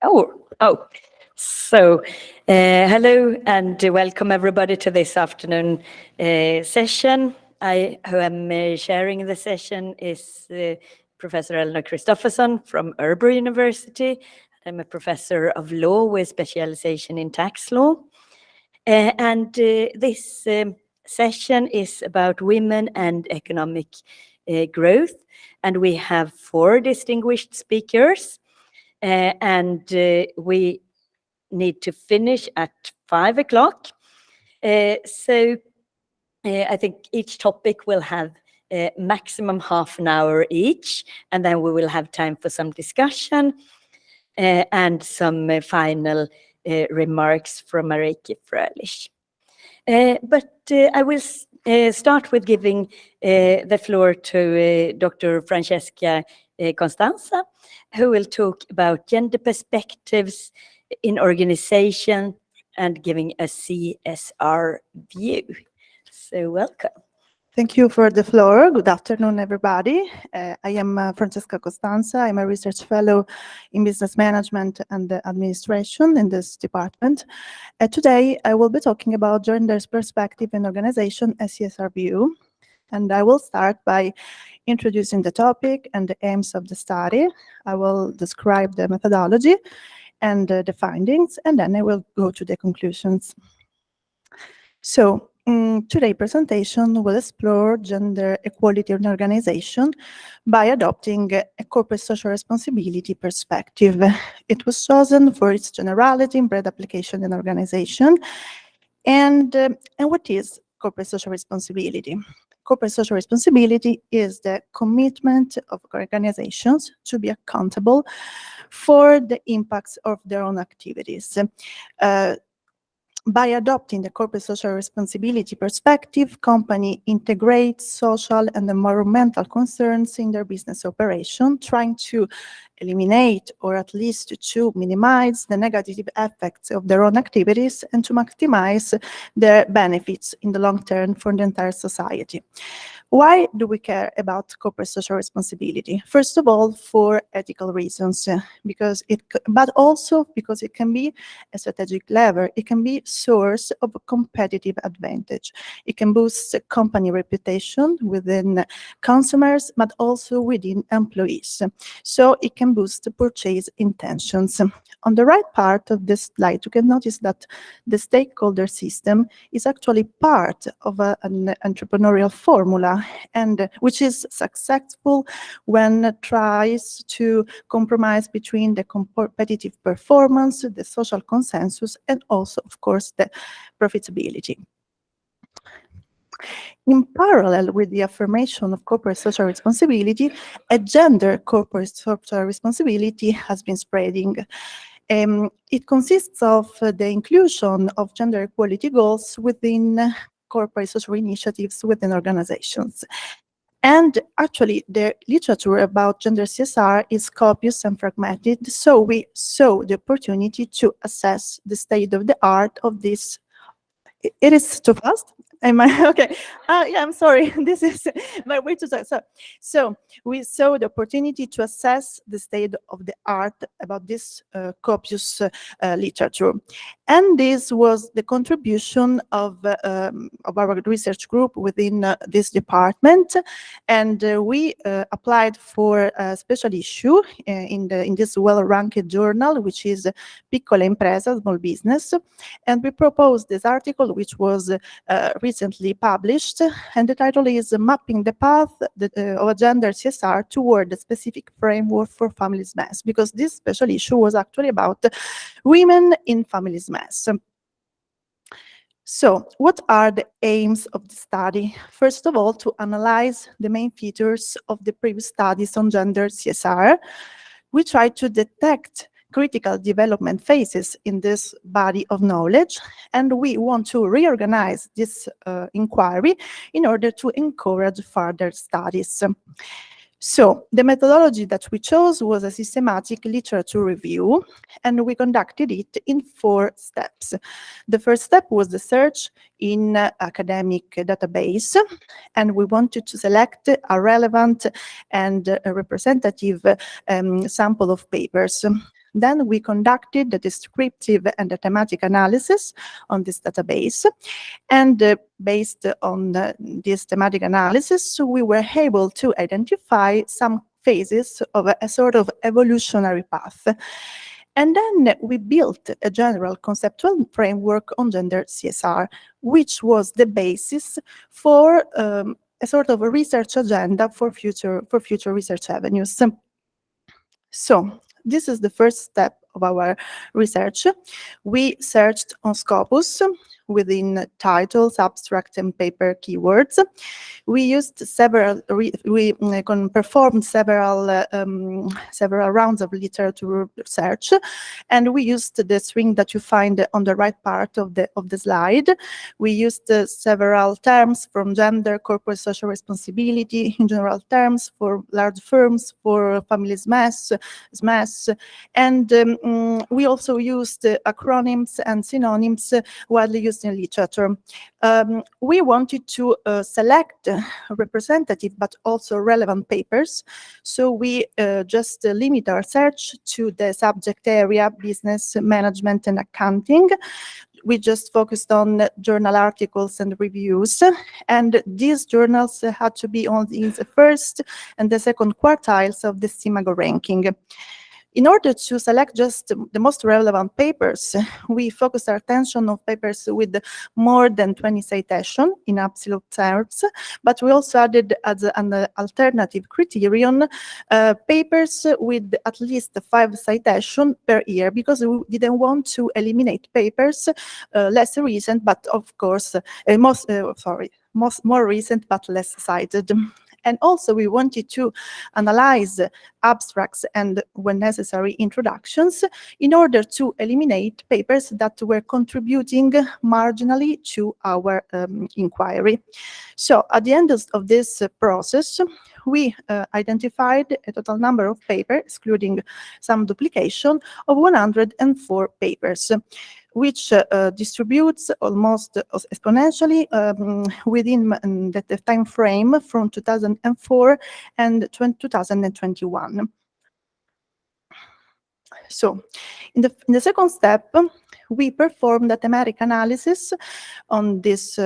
Oh. So, hello and welcome everybody to this afternoon session. Who am sharing the session is Professor Eleanor Christopherson from Orebro University. I'm a professor of law with specialization in tax law. And this session is about women and economic growth. And we have 4 distinguished speakers. And we need to finish at 5 o'clock. So I think each topic will have maximum half an hour each, and then we will have time for some discussion and some final remarks from Marike Fröhlich. But I will start with giving the floor to Dr. Francesca Constanza, who will talk about gender perspectives in organization and giving a CSR view. So welcome. Thank you for the floor. Good afternoon, everybody. I am Francesca Costanza. I'm a research fellow in business management and administration in this department. Today, I will be talking about gender's perspective in organization, a CSR view. And I will start by introducing the topic and the aims of the study. I will describe the methodology and the findings, and then I will go to the conclusions. So, today's presentation will explore gender equality in organization by adopting a corporate social responsibility perspective. It was chosen for its generality and broad application in organization. And what is corporate social responsibility? Corporate social responsibility is the commitment of organizations to be accountable for the impacts of their own activities. By adopting the corporate social responsibility perspective, company integrates social and environmental concerns in their business operation, trying to eliminate or at least to minimize the negative effects of their own activities and to maximize their benefits in the long term for the entire society. Why do we care about corporate social responsibility? First of all, for ethical reasons, but also because it can be a strategic lever. It can be source of a competitive advantage. It can boost company reputation within consumers, but also within employees. So it can boost purchase intentions. On the right part of this slide, you can notice that the stakeholder system is actually part of an entrepreneurial formula, and which is successful when it tries to compromise between the competitive performance, the social consensus, and also, of course, the profitability. In parallel with the affirmation of corporate social responsibility, a gender corporate social responsibility has been spreading. It consists of the inclusion of gender equality goals within corporate social initiatives within organizations. And actually, the literature about gender CSR is copious and fragmented, so we saw the opportunity to assess the state of the art of this. It is too fast? Am I okay? Yeah, I'm sorry. This is my way to talk. So we saw the opportunity to assess the state of the art about this copious literature, and this was the contribution of our research group within this department, and we applied for a special issue in this well-ranked journal, which is Piccola Impresa, Small Business, and we proposed this article, which was recently published, and the title is Mapping the Path of a Gender CSR Toward a Specific Framework for Families Mess, because this special issue was actually about women in families mess. So what are the aims of the study? First of all, to analyze the main features of the previous studies on gender CSR. We try to detect critical development phases in this body of knowledge, and we want to reorganize this inquiry in order to encourage further studies. So the methodology that we chose was a systematic literature review, and we conducted it in 4 steps. The first step was the search in academic database, and we wanted to select a relevant and a representative sample of papers. Then we conducted the descriptive and the thematic analysis on this database. And based on this thematic analysis, we were able to identify some phases of a sort of evolutionary path. And then we built a general conceptual framework on gender CSR, which was the basis for a sort of a research agenda for future research avenues. So this is the first step of our research. We searched on Scopus within titles, abstract, and paper keywords. We used performed several rounds of literature search, and we used the string that you find on the right part of the slide. We used several terms from gender, corporate social responsibility, in general terms for large firms, for families mass, and we also used acronyms and synonyms widely used in literature. We wanted to select representative but also relevant papers, so we just limit our search to the subject area, business, management, and accounting. We just focused on journal articles and reviews, and these journals had to be on the first and the second quartiles of the CIMAGO ranking. In order to select just the most relevant papers, we focused our attention on papers with more than 20 citations in absolute terms, but we also added as an alternative criterion papers with at least 5 citations per year, because we didn't want to eliminate papers less recent, but of course, more recent but less cited. And also we wanted to analyze abstracts and, when necessary, introductions in order to eliminate papers that were contributing marginally to our inquiry. So at the end of this process, we identified a total number of papers, excluding some duplication, of 104 papers, which distributes almost exponentially within the time frame from 2004 and 2021. So, in the second step, we performed a thematic analysis on these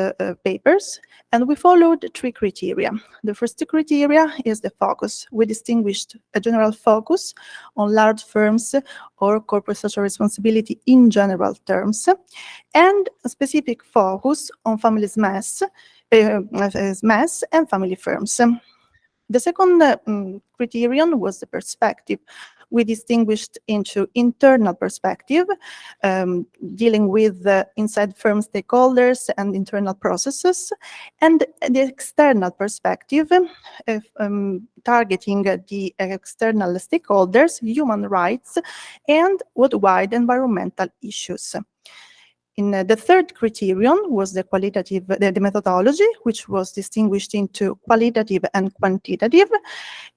papers, and we followed 3 criteria. The first criteria is the focus. We distinguished a general focus on large firms or corporate social responsibility in general terms, and a specific focus on families mass and family firms. The second criterion was the perspective. We distinguished into internal perspective, dealing with inside firm stakeholders and internal processes, and the external perspective, targeting the external stakeholders, human rights, and worldwide environmental issues. In the third criterion was the qualitative, the methodology, which was distinguished into qualitative and quantitative.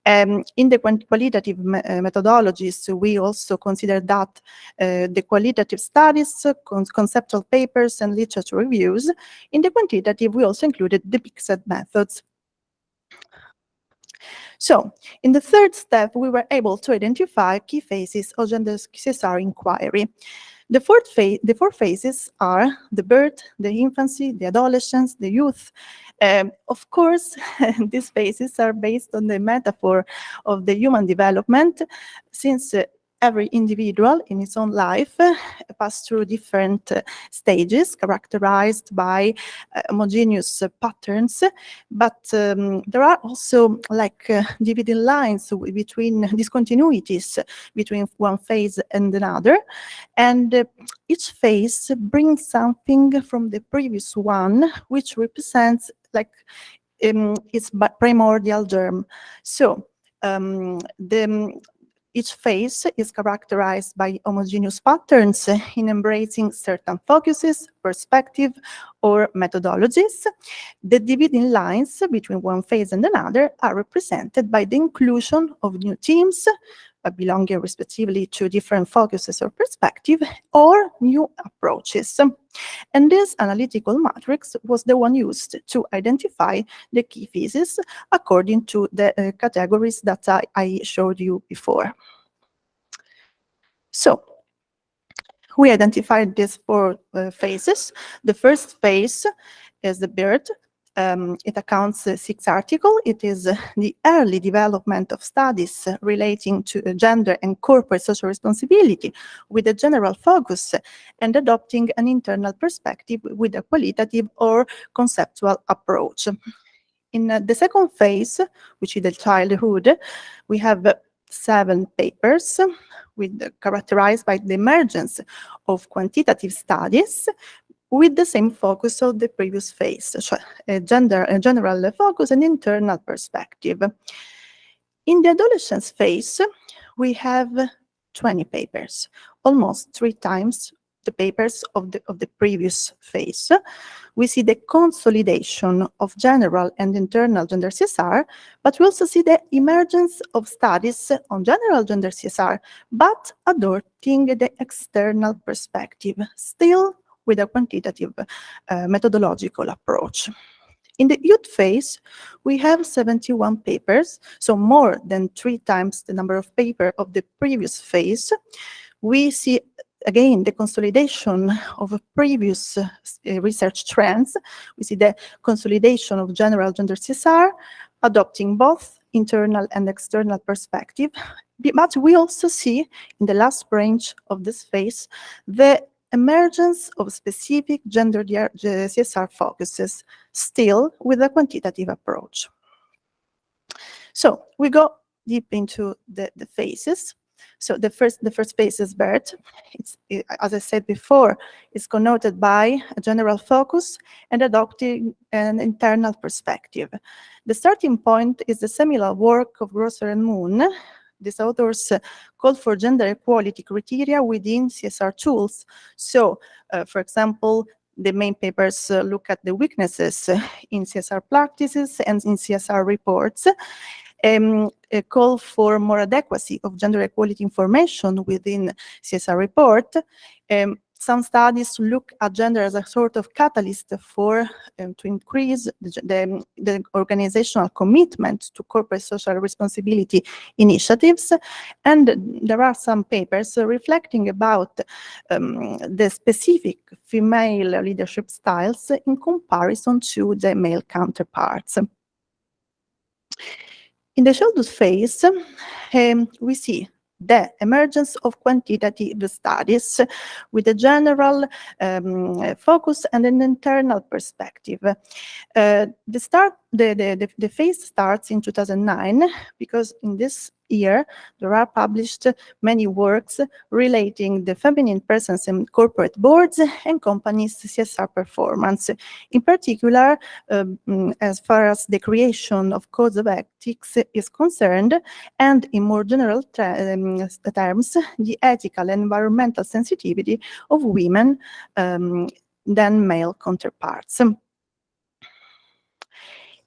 In the qualitative methodologies, we also consider that the qualitative studies, conceptual papers, and literature reviews. In the quantitative, we also included the mixed methods. So, in the third step, we were able to identify key phases of gender CSR inquiry. The four phases are the birth, the infancy, the adolescence, the youth. Of course, these phases are based on the metaphor of the human development, since every individual in his own life passed through different stages characterized by homogeneous patterns, but there are also dividing lines between discontinuities between one phase and another, and each phase brings something from the previous one, which represents its primordial germ. So each phase is characterized by homogeneous patterns in embracing certain focuses, perspective, or methodologies. The dividing lines between one phase and another are represented by the inclusion of new themes, belonging respectively to different focuses or perspective, or new approaches. And this analytical matrix was the one used to identify the key phases according to the categories that I showed you before. So we identified these four phases. The first phase is the BERT. It accounts 6 articles. It is the early development of studies relating to gender and corporate social responsibility with a general focus and adopting an internal perspective with a qualitative or conceptual approach. In the second phase, which is the childhood, we have 7 papers characterized by the emergence of quantitative studies with the same focus of the previous phase, so a general focus and internal perspective. In the adolescence phase, we have 20 papers, almost 3 times the papers of the previous phase. We see the consolidation of general and internal gender CSR, but we also see the emergence of studies on general gender CSR, but adopting the external perspective, still with a quantitative methodological approach. In the youth phase, we have 71 papers, so more than 3 times the number of papers of the previous phase. We see again the consolidation of previous research trends. We see the consolidation of general gender CSR, adopting both internal and external perspective. But we also see in the last branch of this phase the emergence of specific gender CSR focuses, still with a quantitative approach. So we go deep into the phases. So the first phase is BERT. As I said before, it's connoted by a general focus and adopting an internal perspective. The starting point is the seminal work of Grosser and Moon. These authors called for gender equality criteria within CSR tools. So, for example, the main papers look at the weaknesses in CSR practices and in CSR reports. A call for more adequacy of gender equality information within CSR report. Some studies look at gender as a sort of catalyst for to increase the organizational commitment to corporate social responsibility initiatives, and there are some papers reflecting about the specific female leadership styles in comparison to the male counterparts. In the childhood phase, we see the emergence of quantitative studies with a general focus and an internal perspective. The phase starts in 2009 because in this year there are published many works relating the feminine presence in corporate boards and companies' CSR performance. In particular, as far as the creation of codes of ethics is concerned, and in more general terms, the ethical and environmental sensitivity of women than male counterparts.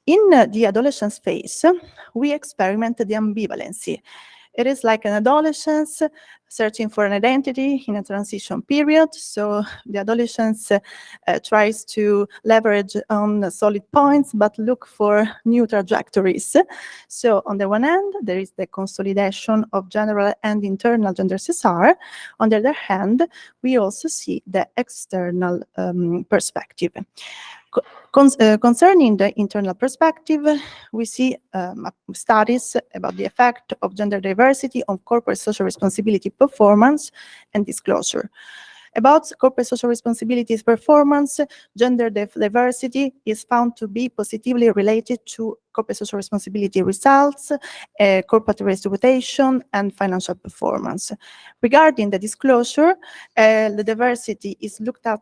In the adolescence phase, we experiment the ambivalency. It is like an adolescence searching for an identity in a transition period. So the adolescence tries to leverage on solid points, but look for new trajectories. So on the one hand, there is the consolidation of general and internal gender CSR. On the other hand, we also see the external perspective. Concerning the internal perspective, we see studies about the effect of gender diversity on corporate social responsibility performance and disclosure. About corporate social responsibilities performance, gender diversity is found to be positively related to corporate social responsibility results, corporate reputation, and financial performance. Regarding the disclosure, the diversity is looked at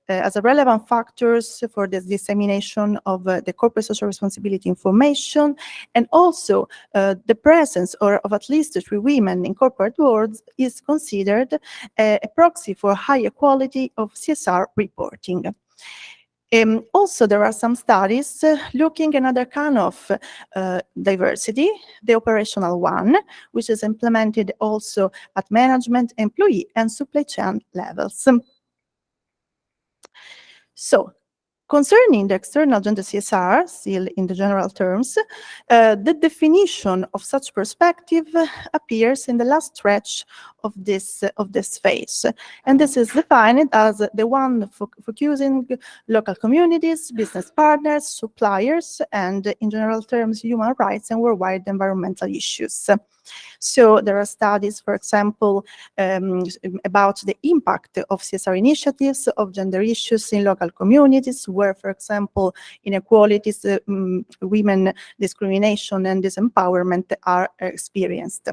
as a relevant factors for the dissemination of the corporate social responsibility information, and also the presence of at least 3 women in corporate boards is considered a proxy for higher quality of CSR reporting. Also, there are some studies looking at another kind of diversity, the operational one, which is implemented also at management, employee, and supply chain levels. So, concerning the external gender CSR, still in the general terms, the definition of such perspective appears in the last stretch of this phase. And this is defined as the one focusing local communities, business partners, suppliers, and in general terms, human rights and worldwide environmental issues. So there are studies, for example, about the impact of CSR initiatives, of gender issues in local communities, where, for example, inequalities, women discrimination and disempowerment are experienced.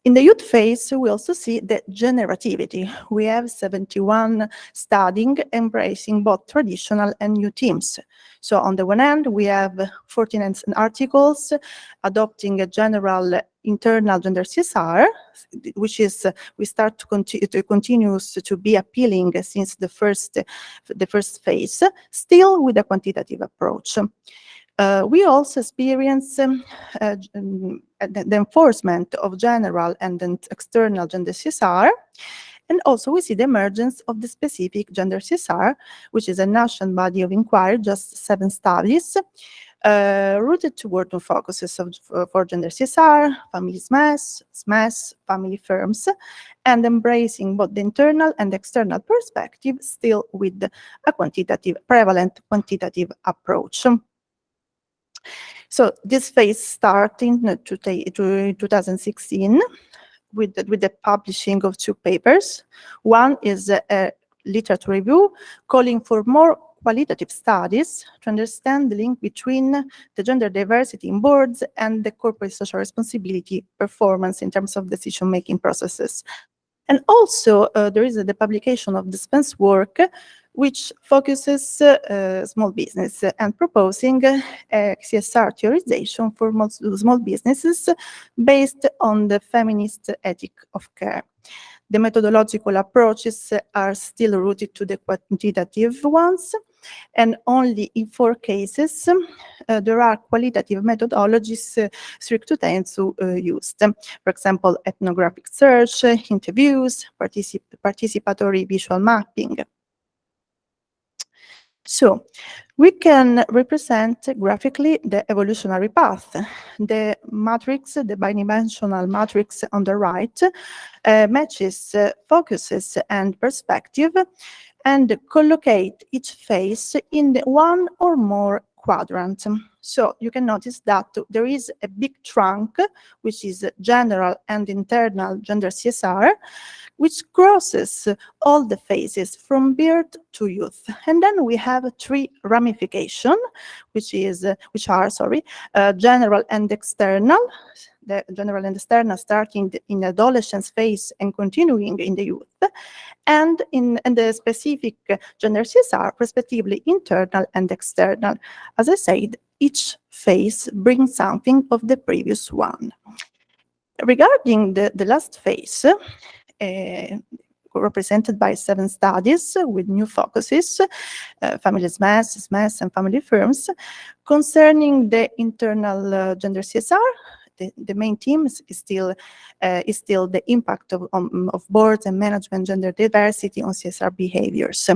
In the youth phase, we also see the generativity. We have 71 studying, embracing both traditional and new themes. So on the one hand, we have 14 articles adopting a general internal gender CSR, which is we start to continues to be appealing since the first phase, still with a quantitative approach. We also experience the enforcement of general and external gender CSR, and also we see the emergence of the specific gender CSR, which is a national body of inquiry, just 7 studies, rooted toward the focuses for gender CSR, family SMEs, family firms, and embracing both the internal and external perspective, still with a prevalent quantitative approach. So this phase starting in 2016 with the publishing of 2 papers. One is a literature review calling for more qualitative studies to understand the link between the gender diversity in boards and the corporate social responsibility performance in terms of decision-making processes. And also there is the publication of dispense work, which focuses small business and proposing a CSR theorization for small businesses based on the feminist ethic of care. The methodological approaches are still rooted to the quantitative ones, and only in 4 cases there are qualitative methodologies stricto sensu used. For example, ethnographic search, interviews, participatory visual mapping. So we can represent graphically the evolutionary path. The matrix, the bidimensional matrix on the right, matches focuses and perspective and collocate each phase in one or more quadrant. So you can notice that there is a big trunk, which is general and internal gender CSR, which crosses all the phases from birth to youth. And then we have 3 ramifications, which are general and external. The general and external starting in adolescence phase and continuing in the youth, and in the specific gender CSR, respectively internal and external. As I said, each phase brings something of the previous one. Regarding the last phase, represented by 7 studies with new focuses, family SMEs, and family firms, concerning the internal gender CSR, the main theme is still the impact of boards and management gender diversity on CSR behaviors.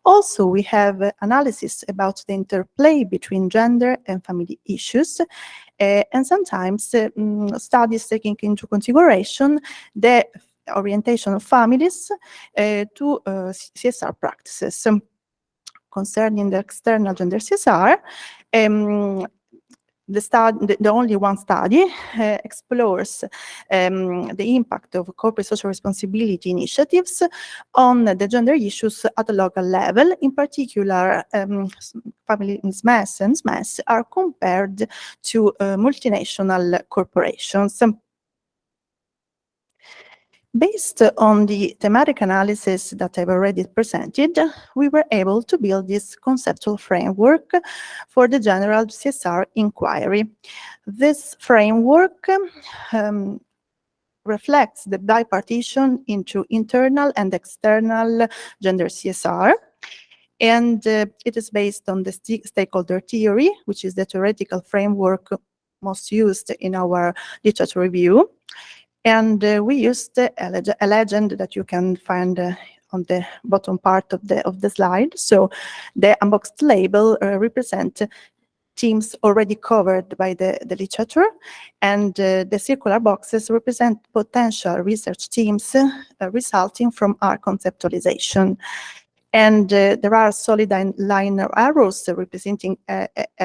Also, we have analysis about the interplay between gender and family issues, and sometimes studies taking into consideration the orientation of families to CSR practices. Concerning the external gender CSR, the only one study explores the impact of corporate social responsibility initiatives on the gender issues at a local level. In particular, family SMEs and SMEs are compared to multinational corporations. Based on the thematic analysis that I've already presented, we were able to build this conceptual framework for the general CSR inquiry. This framework reflects the bipartition into internal and external gender CSR, and it is based on the stakeholder theory, which is the theoretical framework most used in our literature review. And we used a legend that you can find on the bottom part of the slide. So the unboxed label represent teams already covered by the literature, and the circular boxes represent potential research teams resulting from our conceptualization. And there are solid line arrows representing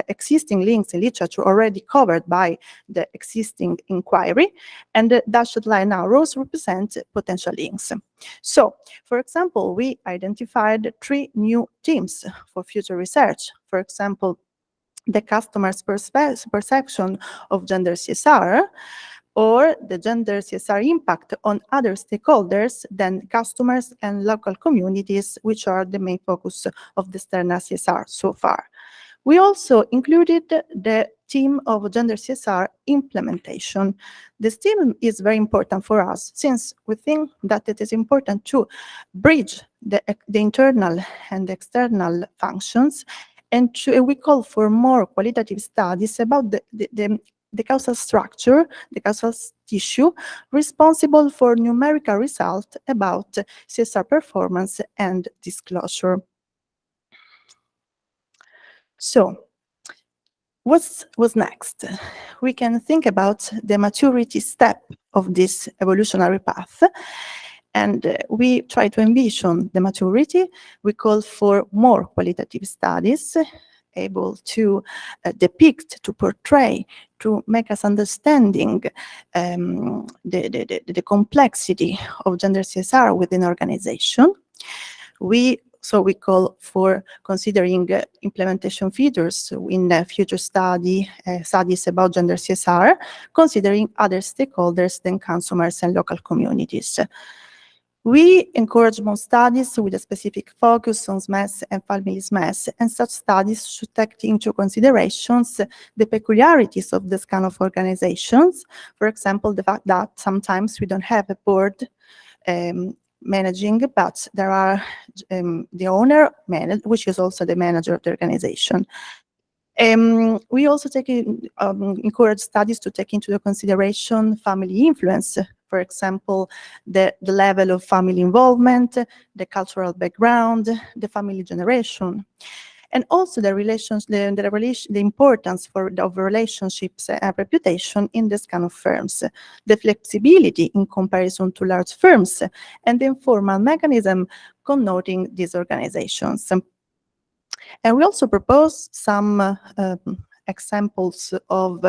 existing links in literature already covered by the existing inquiry, and the dashed line arrows represent potential links. So, for example, we identified 3 new themes for future research. For example, the customer's perception of gender CSR, or the gender CSR impact on other stakeholders than customers and local communities, which are the main focus of the external CSR so far. We also included the theme of gender CSR implementation. This theme is very important for us, since we think that it is important to bridge the internal and external functions, and we call for more qualitative studies about the causal structure, the causal tissue responsible for numerical results about CSR performance and disclosure. So, what's next? We can think about the maturity step of this evolutionary path, and we try to envision the maturity. We call for more qualitative studies able to depict, to portray, to make us understanding the complexity of gender CSR within organization. So we call for considering implementation features in future studies about gender CSR, considering other stakeholders than consumers and local communities. We encourage more studies with a specific focus on SMEs and family SMEs, and such studies should take into considerations the peculiarities of this kind of organizations. For example, the fact that sometimes we don't have a board managing, but there are the owner, which is also the manager of the organization. We also encourage studies to take into consideration family influence. For example, the level of family involvement, the cultural background, the family generation, and also the importance of relationships and reputation in this kind of firms, the flexibility in comparison to large firms, and the informal mechanism connoting these organizations. And we also propose some examples of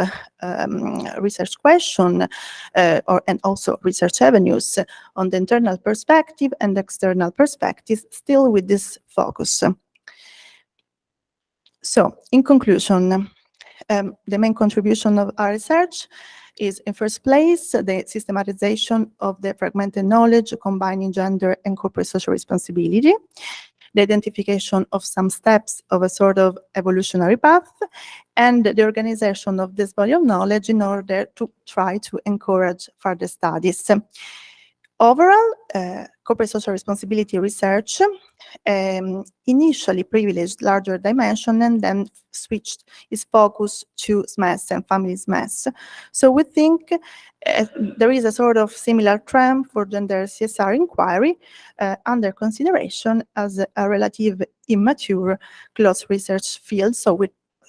research question and also research avenues on the internal perspective and external perspective, still with this focus. So, in conclusion, the main contribution of our research is, in first place, the systematization of the fragmented knowledge combining gender and corporate social responsibility, the identification of some steps of a sort of evolutionary path, and the organization of this body of knowledge in order to try to encourage further studies. Overall, corporate social responsibility research initially privileged larger dimension and then switched its focus to SMEs and family SMEs. So we think there is a sort of similar trend for gender CSR inquiry under consideration as a relative immature close research field. So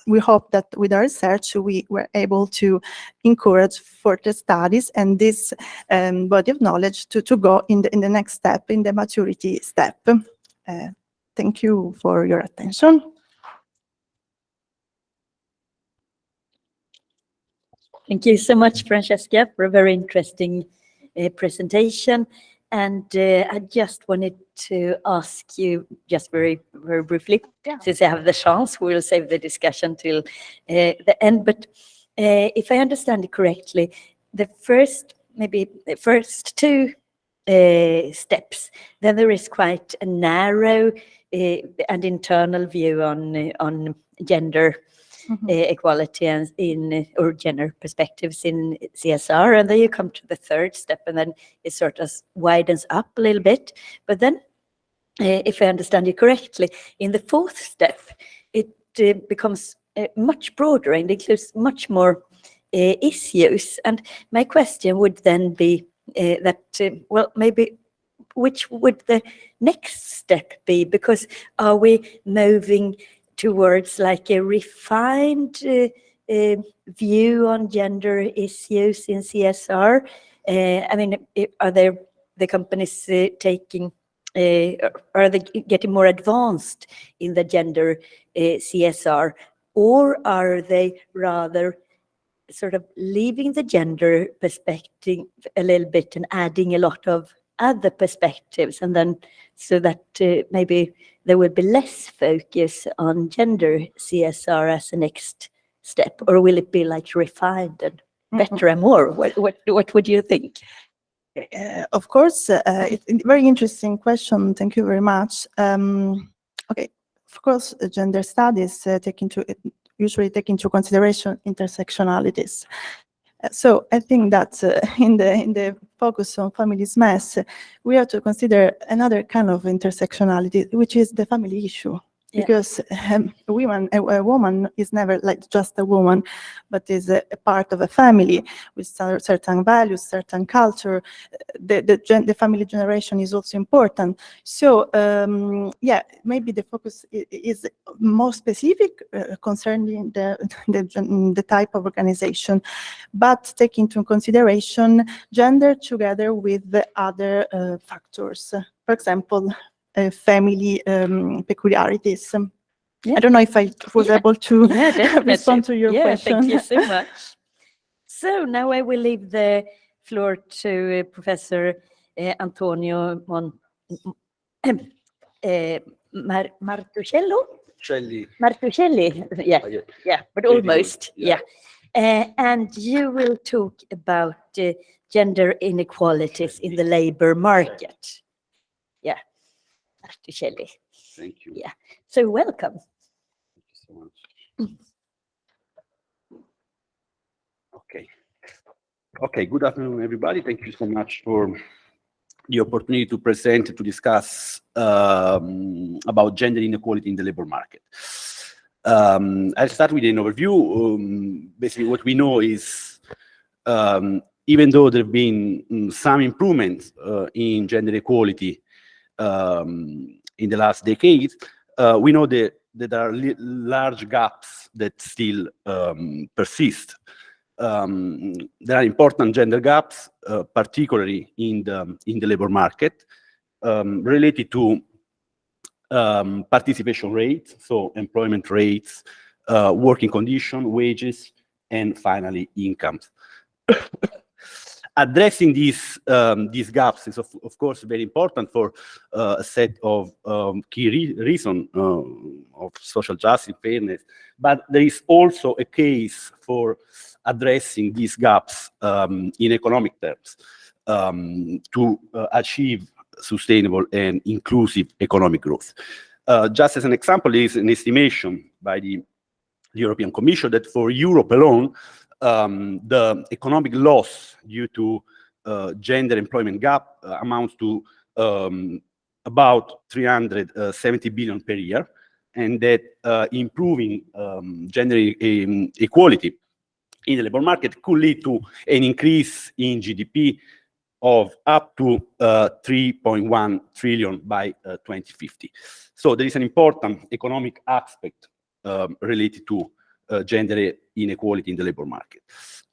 we hope that with our research, we were able to encourage further studies and this body of knowledge to go in the next step, in the maturity step. Thank you for your attention. Thank you so much, Francesca, for a very interesting presentation. And I just wanted to ask you, just very, very briefly, since I have the chance, we'll save the discussion till the end. But if I understand it correctly, the first two steps, then there is quite a narrow and internal view on gender equality and or gender perspectives in CSR, and then you come to the third step, and then it sort of widens up a little bit. But then, if I understand you correctly, in the fourth step, it becomes much broader and includes much more issues. And my question would then be that, well, maybe which would the next step be? Because are we moving towards like a refined view on gender issues in CSR? I mean, are there the companies taking, are they getting more advanced in the gender CSR, or are they rather sort of leaving the gender perspective a little bit and adding a lot of other perspectives, and then so that maybe there would be less focus on gender CSR as a next step, or will it be like refined and better and more? What would you think? Of course, it's a very interesting question. Thank you very much. Okay, of course, gender studies usually take into consideration intersectionalities. So I think that in the focus on family's mess, we have to consider another kind of intersectionality, which is the family issue. Yeah. Because a woman is never like just a woman, but is a part of a family with certain values, certain culture. The family generation is also important. So yeah, maybe the focus is more specific concerning the type of organization, but take into consideration gender together with the other factors. For example, family peculiarities. Yeah. I don't know if I was able to respond to your question. Thank you so much. So now I will leave the floor to Professor Antonio Martuscelli. Yeah, but almost. Yeah. And you will talk about gender inequalities in the labor market. Yeah. Martuscelli. Thank you. Yeah. So welcome. Thank you so much. Okay. Good afternoon, everybody. Thank you so much for the opportunity to present, to discuss about gender inequality in the labor market. I'll start with an overview. Basically, what we know is even though there have been some improvements in gender equality in the last decade, we know that there are large gaps that still persist. There are important gender gaps, particularly in the labor market, related to participation rates, so employment rates, working conditions, wages, and finally incomes. Addressing these gaps is, of course, very important for a set of key reasons of social justice, fairness, but there is also a case for addressing these gaps in economic terms to achieve sustainable and inclusive economic growth. Just as an example, is an estimation by the European Commission that for Europe alone, the economic loss due to gender employment gap amounts to about 370 billion per year, and that improving gender equality in the labor market could lead to an increase in GDP of up to 3.1 trillion by 2050. So there is an important economic aspect related to gender inequality in the labor market.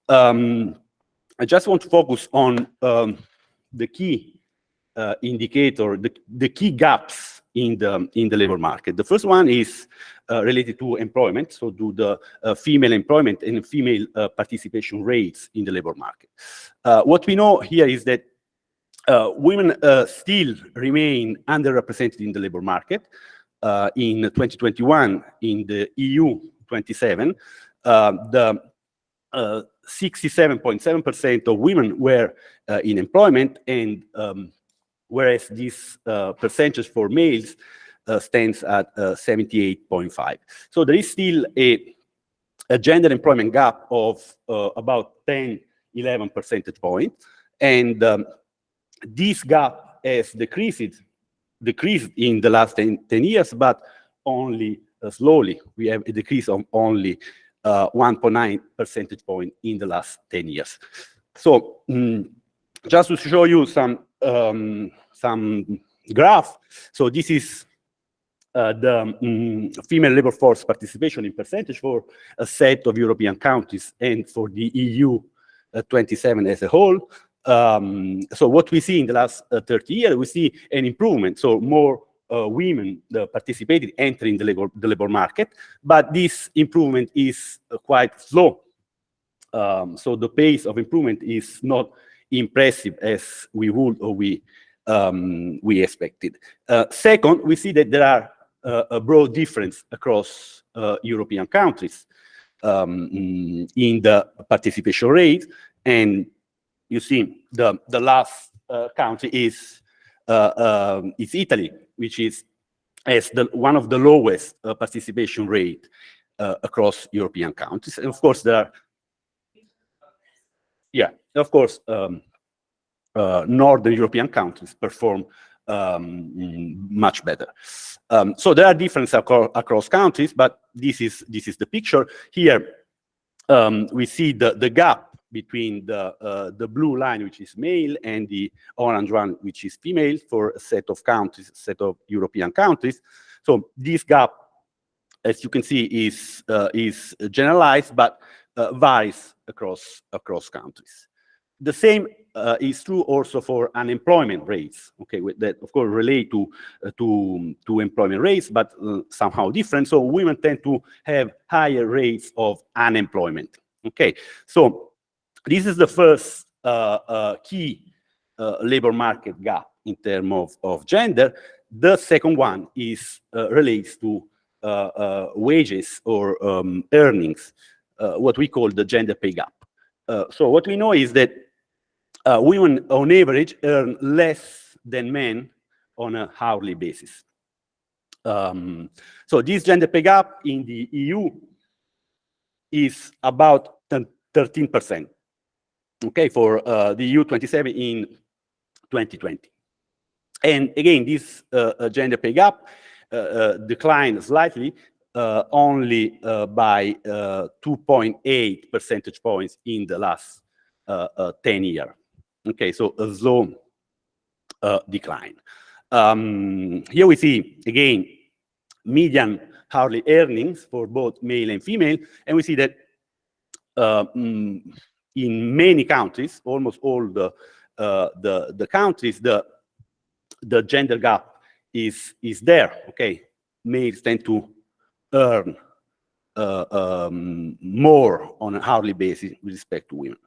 I just want to focus on the key indicator, the key gaps in the labor market. The first one is related to employment, so to the female employment and female participation rates in the labor market. What we know here is that women still remain underrepresented in the labor market. In 2021, in the EU 27, the 67.7% of women were in employment, and whereas this percentage for males stands at 78.5. So there is still a gender employment gap of about 10-11 percentage points, and this gap has decreased in the last 10 years, but only slowly. We have a decrease of only 1.9 percentage point in the last 10 years. So just to show you some graph. So this is the female labor force participation in percentage for a set of European countries and for the EU 27 as a whole. So what we see in the last 30 years, we see an improvement. So more women participated, entering the labor market, but this improvement is quite slow. So the pace of improvement is not impressive as we would or we expected. Second, we see that there are a broad difference across European countries in the participation rate, and you see the last country is Italy, which has one of the lowest participation rate across European countries. And of course, there are, yeah, of course, Northern European countries perform much better. So there are differences across countries, but this is the picture. Here we see the gap between the blue line, which is male, and the orange one, which is female, for a set of countries, a set of European countries. So this gap, as you can see, is generalized, but varies across countries. The same is true also for unemployment rates. Okay, that of course relate to employment rates, but somehow different. So women tend to have higher rates of unemployment. Okay, so this is the first key labor market gap in terms of gender. The second one is relates to wages or earnings, what we call the gender pay gap. So what we know is that women on average earn less than men on an hourly basis. So this gender pay gap in the EU is about 13%. Okay, for the EU 27 in 2020. And again, this gender pay gap declined slightly, only by 2.8 percentage points in the last 10 years. Okay, so a slow decline. Here we see, again, median hourly earnings for both male and female, and we see that in many countries, almost all the countries, the gender gap is there. Okay, males tend to earn more on an hourly basis with respect to women.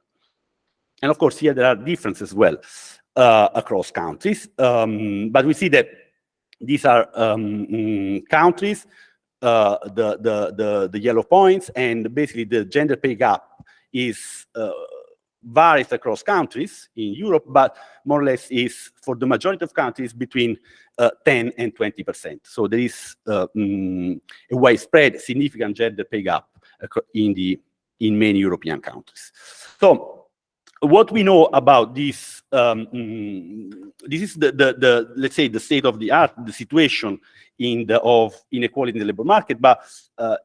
And of course, here there are differences as well across countries, but we see that these are countries, the yellow points, and basically the gender pay gap is varies across countries in Europe, but more or less is, for the majority of countries, between 10 and 20%. So there is a widespread, significant gender pay gap in many European countries. So what we know about this, this is let's say the state of the art, the situation of inequality in the labor market. But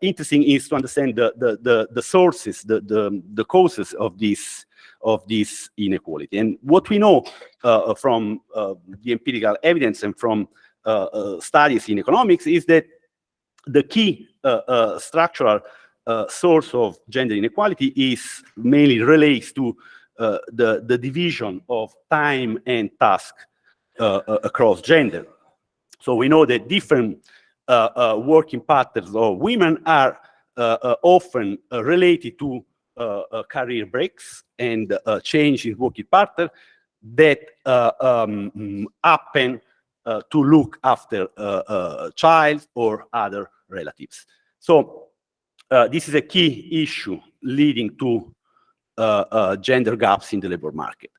interesting is to understand the sources, the causes of this inequality. And what we know from the empirical evidence and from studies in economics is that the key structural source of gender inequality is mainly relates to the division of time and task across gender. So we know that different working patterns of women are often related to career breaks and change in working pattern that happen to look after a child or other relatives. So this is a key issue leading to gender gaps in the labor market.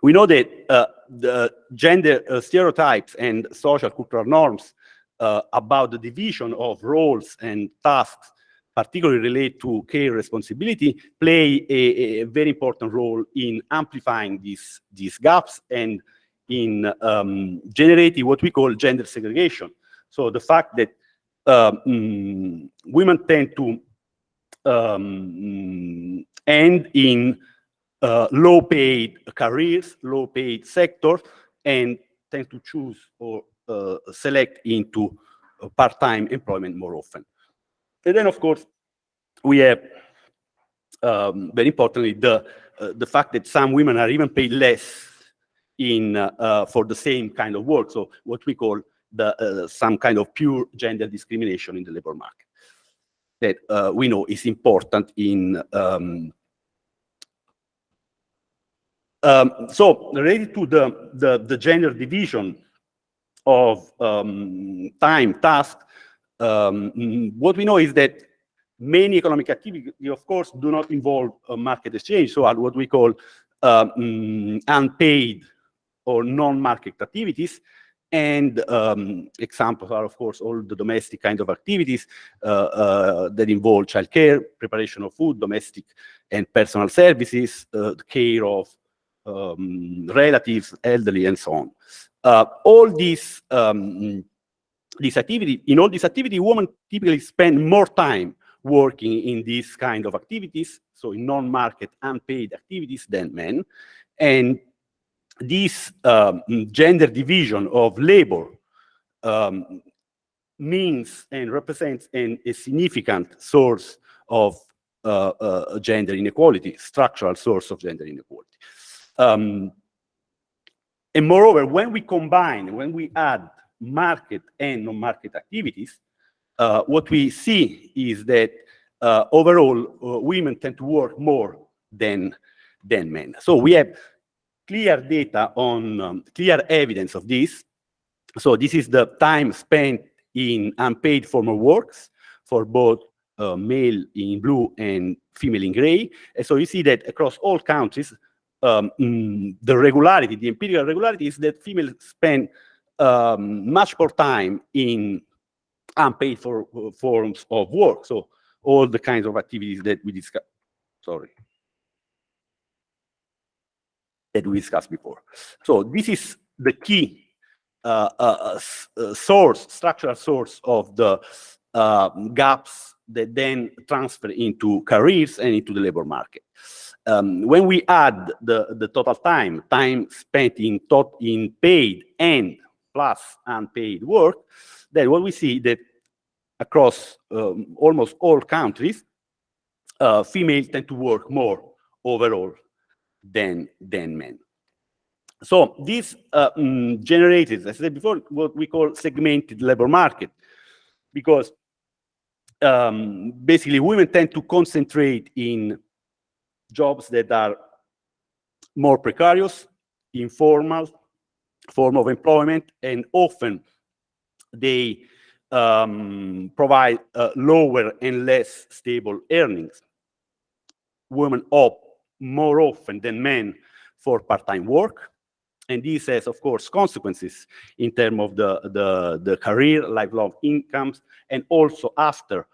We know that the gender stereotypes and social cultural norms about the division of roles and tasks, particularly related to care responsibility, play a very important role in amplifying these gaps and in generating what we call gender segregation. So the fact that women tend to end in low-paid careers, low-paid sectors, and tend to choose or select into part-time employment more often. And then, of course, we have, very importantly, the fact that some women are even paid less for the same kind of work, so what we call some kind of pure gender discrimination in the labor market that we know is important in so related to the gender division of time, task, what we know is that many economic activities, of course, do not involve market exchange, so are what we call unpaid or non-market activities. And examples are, of course, all the domestic kind of activities that involve childcare, preparation of food, domestic and personal services, care of relatives, elderly, and so on. All these activity, in all these activities, women typically spend more time working in these kind of activities, so in non-market unpaid activities than men. And this gender division of labor means and represents a significant source of gender inequality, structural source of gender inequality. And moreover, when we add market and non-market activities, what we see is that overall, women tend to work more than men. So we have clear data on, clear evidence of this. So this is the time spent in unpaid formal works for both male in blue and female in gray. And so you see that across all countries, the regularity, the empirical regularity is that females spend much more time in unpaid forms of work. So all the kinds of activities that we discussed, that we discussed before. So this is the key structural source of the gaps that then transfer into careers and into the labor market. When we add the total time spent in paid and plus unpaid work, then what we see that across almost all countries, females tend to work more overall than men. So this generated, as I said before, what we call segmented labor market, because basically women tend to concentrate in jobs that are more precarious, informal form of employment, and often they provide lower and less stable earnings. Women opt more often than men for part-time work, and this has, of course, consequences in terms of the career, lifelong incomes, and also after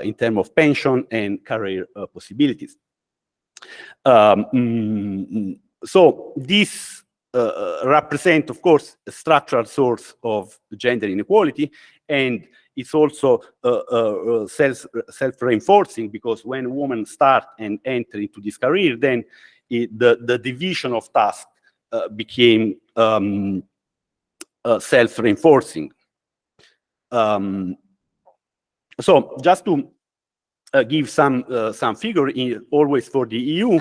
in terms of pension and career possibilities. So this represent, of course, a structural source of gender inequality, and it's also self-reinforcing, because when women start and enter into this career, then the division of tasks became self-reinforcing. So just to give some figure always for the EU,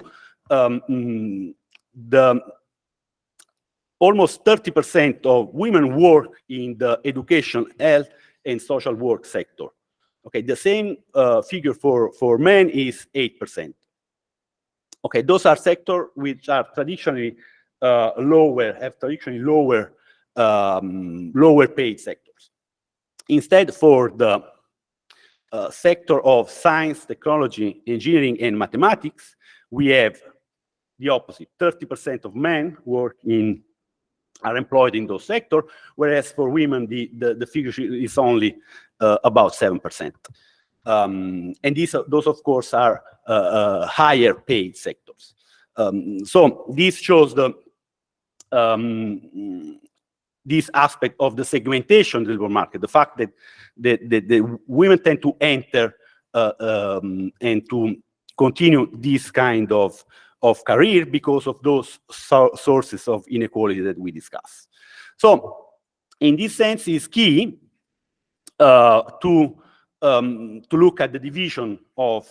almost 30% of women work in the education, health, and social work sector. Okay, the same figure for men is 8%. Okay, those are sectors which are traditionally lower paid sectors. Instead, for the sector of science, technology, engineering, and mathematics, we have the opposite. 30% of men are employed in those sectors, whereas for women, the figure is only about 7%. And those, of course, are higher paid sectors. So this shows this aspect of the segmentation of the labor market, the fact that the women tend to enter and to continue this kind of career because of those sources of inequality that we discussed. So in this sense, it's key to look at the division of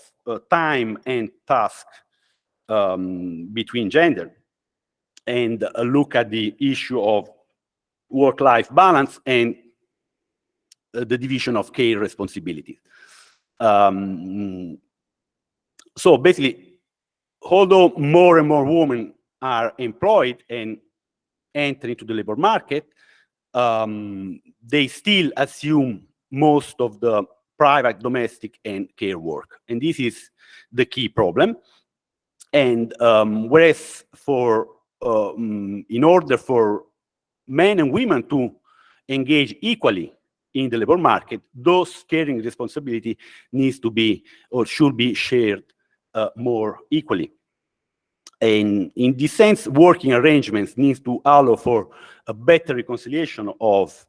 time and task between gender, and look at the issue of work-life balance and the division of care responsibilities. So basically, although more and more women are employed and enter into the labor market, they still assume most of the private, domestic, and care work. And this is the key problem. And whereas in order for men and women to engage equally in the labor market, those caring responsibility needs to be or should be shared more equally. And in this sense, working arrangements needs to allow for a better reconciliation of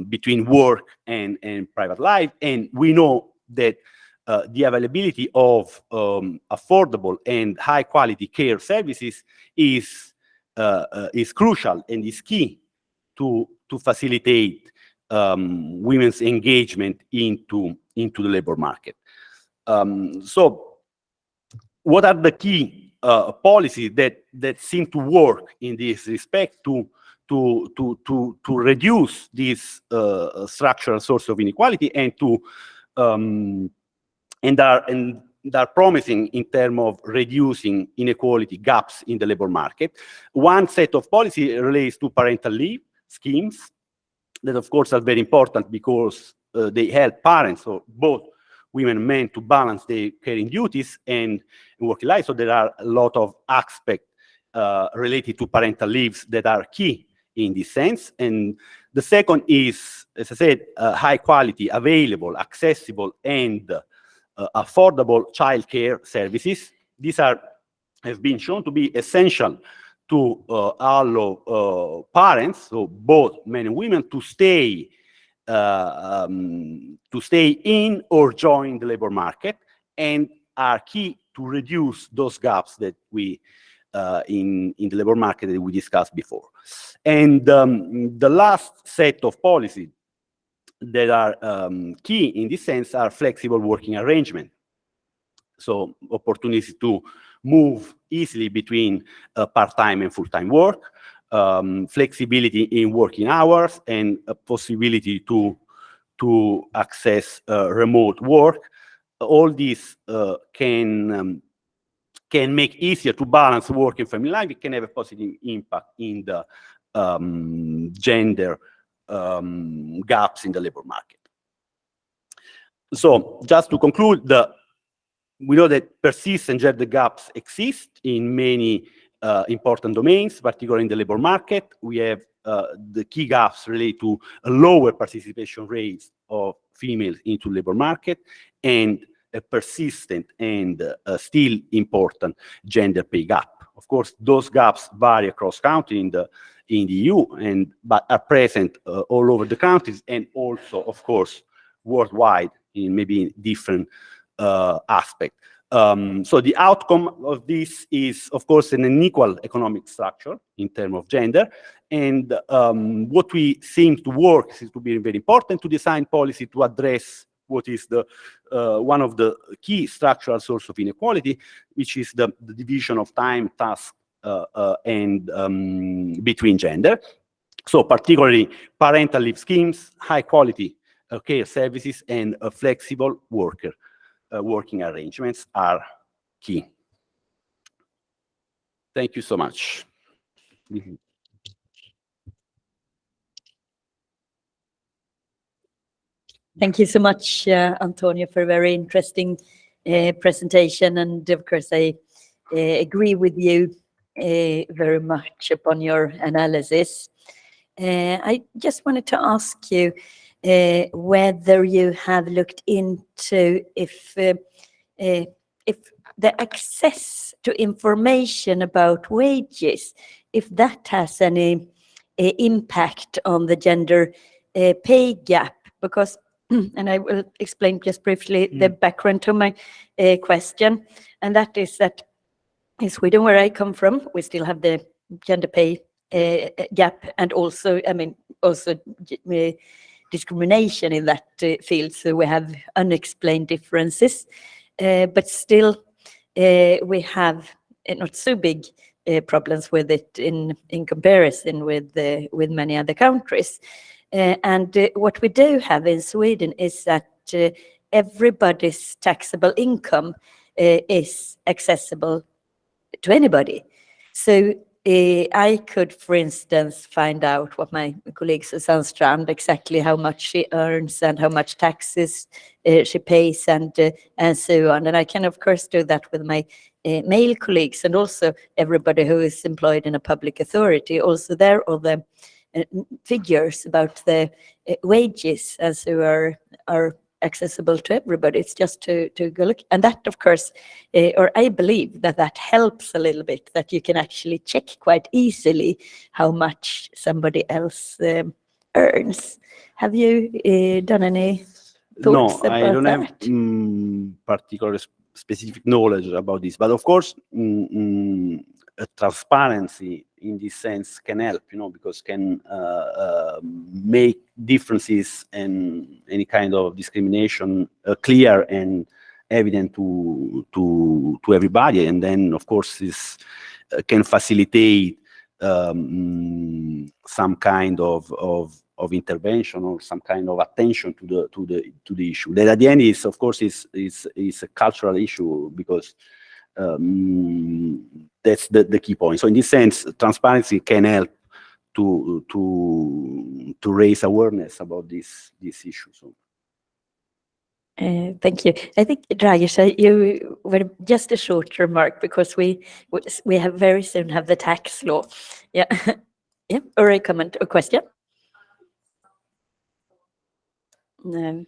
between work and private life. And we know that the availability of affordable and high quality care services is crucial and is key to facilitate women's engagement into the labor market. So what are the key policies that seem to work in this respect to reduce this structural source of inequality and to and are promising in terms of reducing inequality gaps in the labor market? One set of policy relates to parental leave schemes that, of course, are very important because they help parents, or both women and men, to balance their caring duties and working life. So there are a lot of aspects related to parental leaves that are key in this sense. And the second is, as I said, high quality, available, accessible, and affordable childcare services. These have been shown to be essential to allow parents, so both men and women, to stay in or join the labor market, and are key to reduce those gaps that we in the labor market that we discussed before. And the last set of policies that are key in this sense are flexible working arrangement. So opportunities to move easily between part-time and full-time work, flexibility in working hours, and a possibility to access remote work. All these can make easier to balance work and family life. It can have a positive impact in the gender gaps in the labor market. So just to conclude, we know that persistent gender gaps exist in many important domains, particularly in the labor market. We have the key gaps relate to a lower participation rates of females into labor market, and a persistent and still important gender pay gap. Of course, those gaps vary across country in the EU, but are present all over the countries, and also, of course, worldwide in maybe different aspects. So the outcome of this is, of course, an unequal economic structure in terms of gender. And what we seem to work is to be very important to design policy to address what is the one of the key structural source of inequality, which is the division of time, task, and between gender. So particularly parental leave schemes, high quality care services, and flexible working arrangements are key. Thank you so much. Thank you so much, Antonio, for a very interesting presentation. And of course, I agree with you very much upon your analysis. I just wanted to ask you whether you have looked into if the access to information about wages, if that has any impact on the gender pay gap, because, and I will explain just briefly the background to my question, and that is that in Sweden, where I come from, we still have the gender pay gap, and also, also discrimination in that field. So we have unexplained differences, but still we have not so big problems with it in comparison with many other countries. And what we do have in Sweden is that everybody's taxable income is accessible to anybody. So I could, for instance, find out what my colleague Susanne Strand, exactly how much she earns and how much taxes she pays, and so on. And I can, of course, do that with my male colleagues, and also everybody who is employed in a public authority. Also there, all the figures about the wages, as who are accessible to everybody. It's just to go look, and that, of course, or I believe that helps a little bit, that you can actually check quite easily how much somebody else earns. Have you done any thoughts about that? No, I don't have particular specific knowledge about this, but of course, transparency in this sense can help, because can make differences and any kind of discrimination clear and evident to everybody, and then of course this can facilitate some kind of intervention or some kind of attention to the issue. That at the end is, of course, is a cultural issue, because that's the key point. So in this sense, transparency can help to raise awareness about this issue. So. Thank you. I think, Dragica, you were just a short remark, because we have very soon have the tax law. Yeah, yeah. Or a comment or question? No.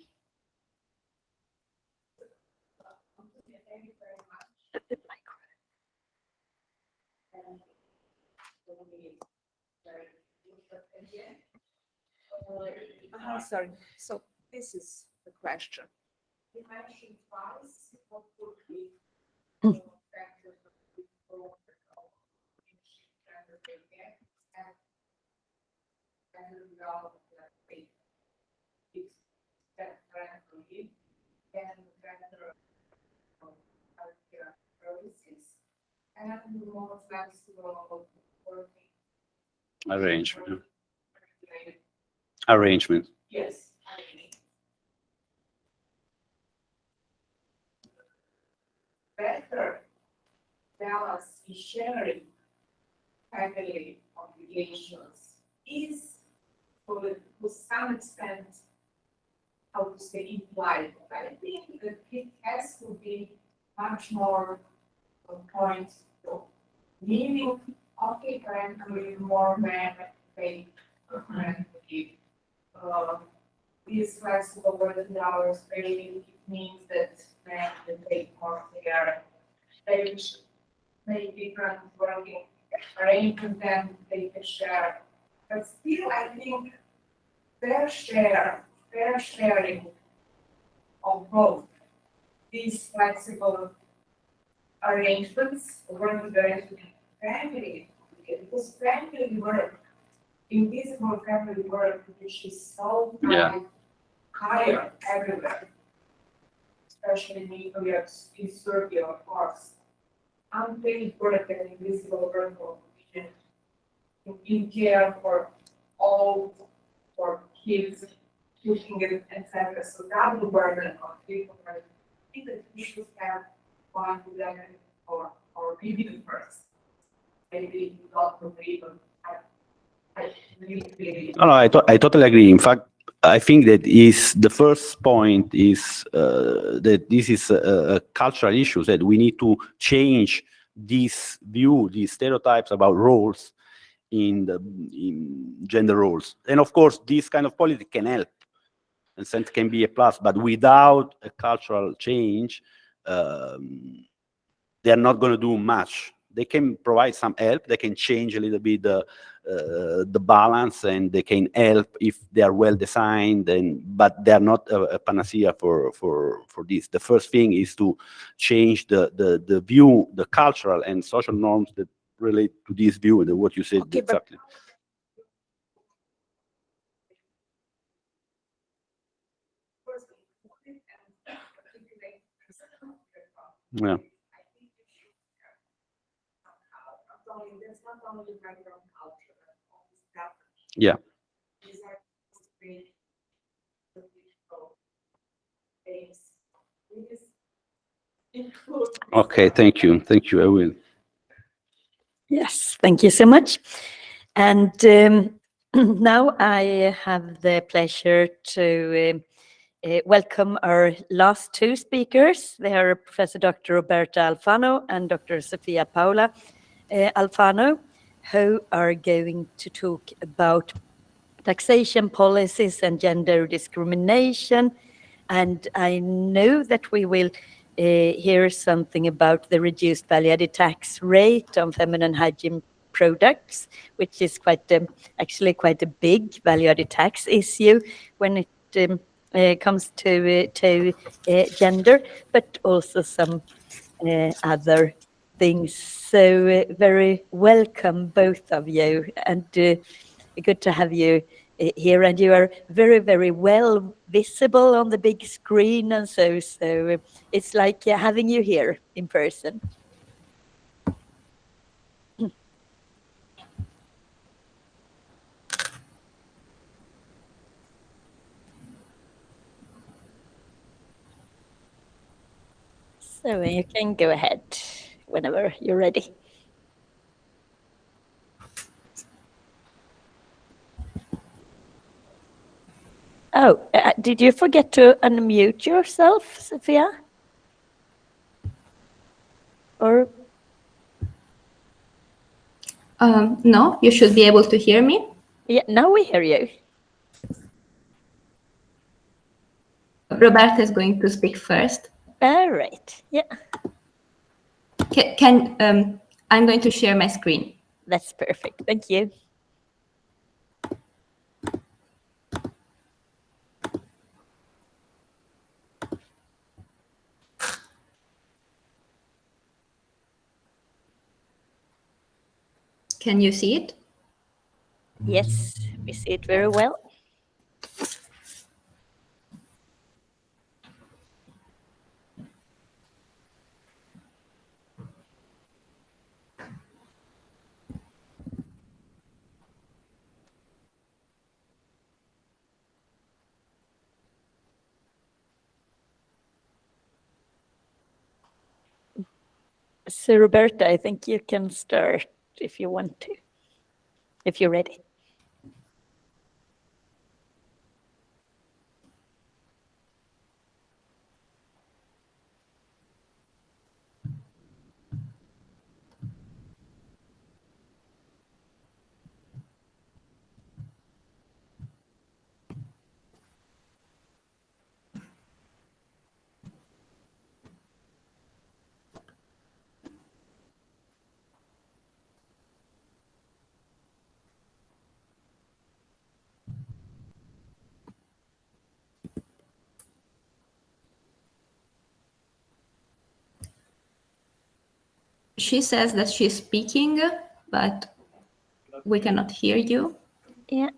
Sorry. So this is the question. You mentioned twice what would be the factors of people and the result of that faith. It's that friendly and the factor of healthcare services and the more flexible working Arrangement. Yes. Better balance in sharing family obligations is, to some extent, how to say, implied. I think that it has to be much more point to meaning of the family more than faith. These flexible working hours really means that men can take more care. They make different working arrangements and they can share. But still, I think fair sharing of both these flexible arrangements when there is family, because family work, invisible family work, which is so higher everywhere, especially in areas in Serbia, of course. Unpaid work and invisible work in care for all, for kids, cooking, etc. So double burden on people. I think that we should have one together or maybe the first. Maybe not even. No, I totally agree. In fact, I think that is the first point is that this is a cultural issue, that we need to change this view, these stereotypes about roles in gender roles. And of course, this kind of politics can help, and sense can be a plus. But without a cultural change, they are not going to do much. They can provide some help. They can change a little bit the balance, and they can help if they are well designed. But they are not a panacea for this. The first thing is to change the view, the cultural and social norms that relate to this view and what you said Okay, but- exactly. Yeah. There's not only background culture of this stuff. Yeah. These are great things. We just include Okay, thank you. Thank you. I will. Yes, thank you so much. And now I have the pleasure to welcome our last two speakers. They are Professor Dr. Roberta Alfano and Dr. Sofia Paula Alfano, who are going to talk about taxation policies and gender discrimination. And I know that we will hear something about the reduced value-added tax rate on feminine hygiene products, which is actually quite a big value-added tax issue when it comes to gender, but also some other things. So very welcome, both of you, and good to have you here. And you are very, very well visible on the big screen, and so it's like having you here in person. So you can go ahead whenever you're ready. Oh, did you forget to unmute yourself, Sophia? Or No, you should be able to hear me. yeah, now we hear you. Roberta is going to speak first. All right. Yeah, I'm going to share my screen. that's perfect. Thank you. Can you see it? Yes, we see it very well. So Roberta, I think you can start if you want to, if you're ready. She says that she's speaking, but we cannot hear you. Yeah.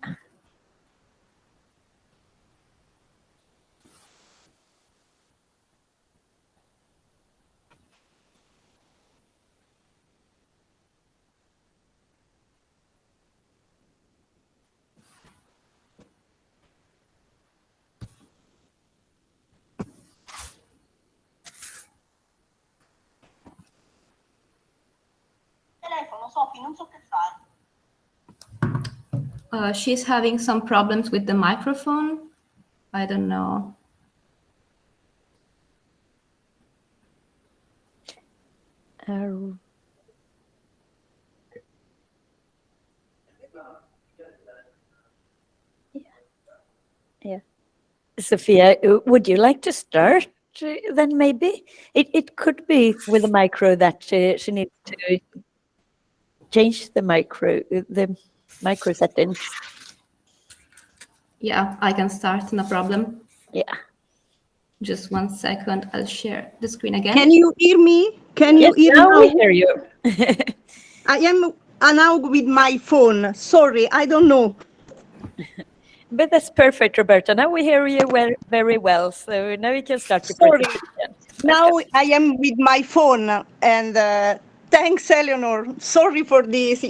She's having some problems with the microphone. I don't know. Yeah. Sophia, would you like to start then maybe? It could be with the micro that she needs to change the micro settings. Yeah, I can start, no problem. Yeah. Just 1 second, I'll share the screen again. Can you hear me? Can you Yes, hear now me? we hear you. I am now with my phone. Sorry, I don't know. But that's perfect, Roberta. Now we hear you very well. So now we can start your Sorry. presentation. Now I am with my phone, and thanks, Eleanor. Sorry for this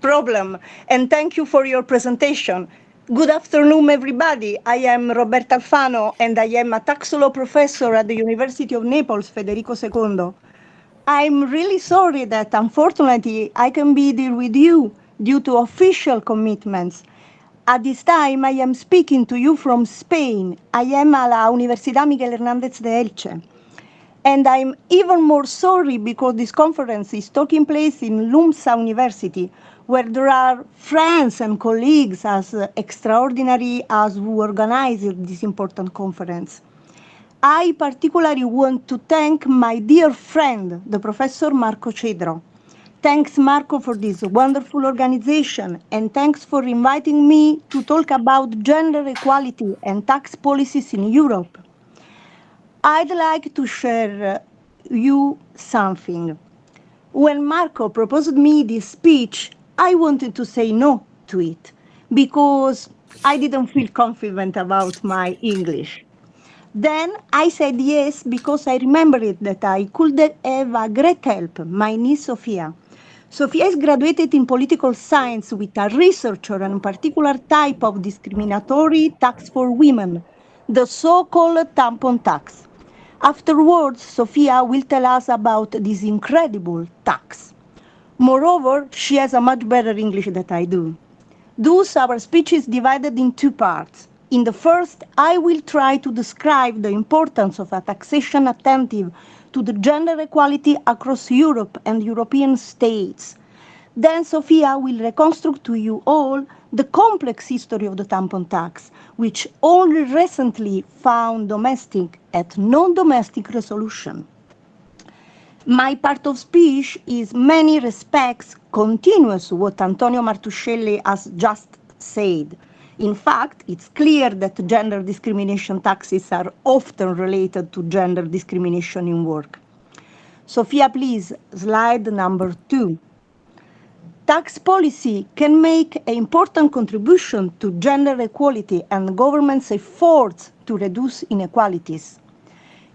problem, and thank you for your presentation. Good afternoon, everybody. I am Roberta Alfano, and I am a tax law professor at the University of Naples, Federico II. I'm really sorry that, unfortunately, I can be there with you due to official commitments. At this time, I am speaking to you from Spain. I am at la Universidad Miguel Hernández de Elche. And I'm even more sorry because this conference is taking place in LUMSA University, where there are friends and colleagues as extraordinary as who organized this important conference. I particularly want to thank my dear friend, the Professor Marco Cedro. Thanks, Marco, for this wonderful organization, and thanks for inviting me to talk about gender equality and tax policies in Europe. I'd like to share you something. When Marco proposed me this speech, I wanted to say no to it because I didn't feel confident about my English. Then I said yes because I remembered that I could have a great help, my niece Sofia. Sofia is graduated in political science with a research on a particular type of discriminatory tax for women, the so-called tampon tax. Afterwards, Sofia will tell us about this incredible tax. Moreover, she has a much better English than I do. Thus, our speech is divided in two parts. In the first, I will try to describe the importance of a taxation attentive to the gender equality across Europe and European states. Then Sofia will reconstruct to you all the complex history of the tampon tax, which only recently found domestic and non-domestic resolution. My part of speech is many respects continuous to what Antonio Martuscelli has just said. In fact, it's clear that gender discrimination taxes are often related to gender discrimination in work. Sofia, please, slide number 2. Tax policy can make an important contribution to gender equality and government's efforts to reduce inequalities.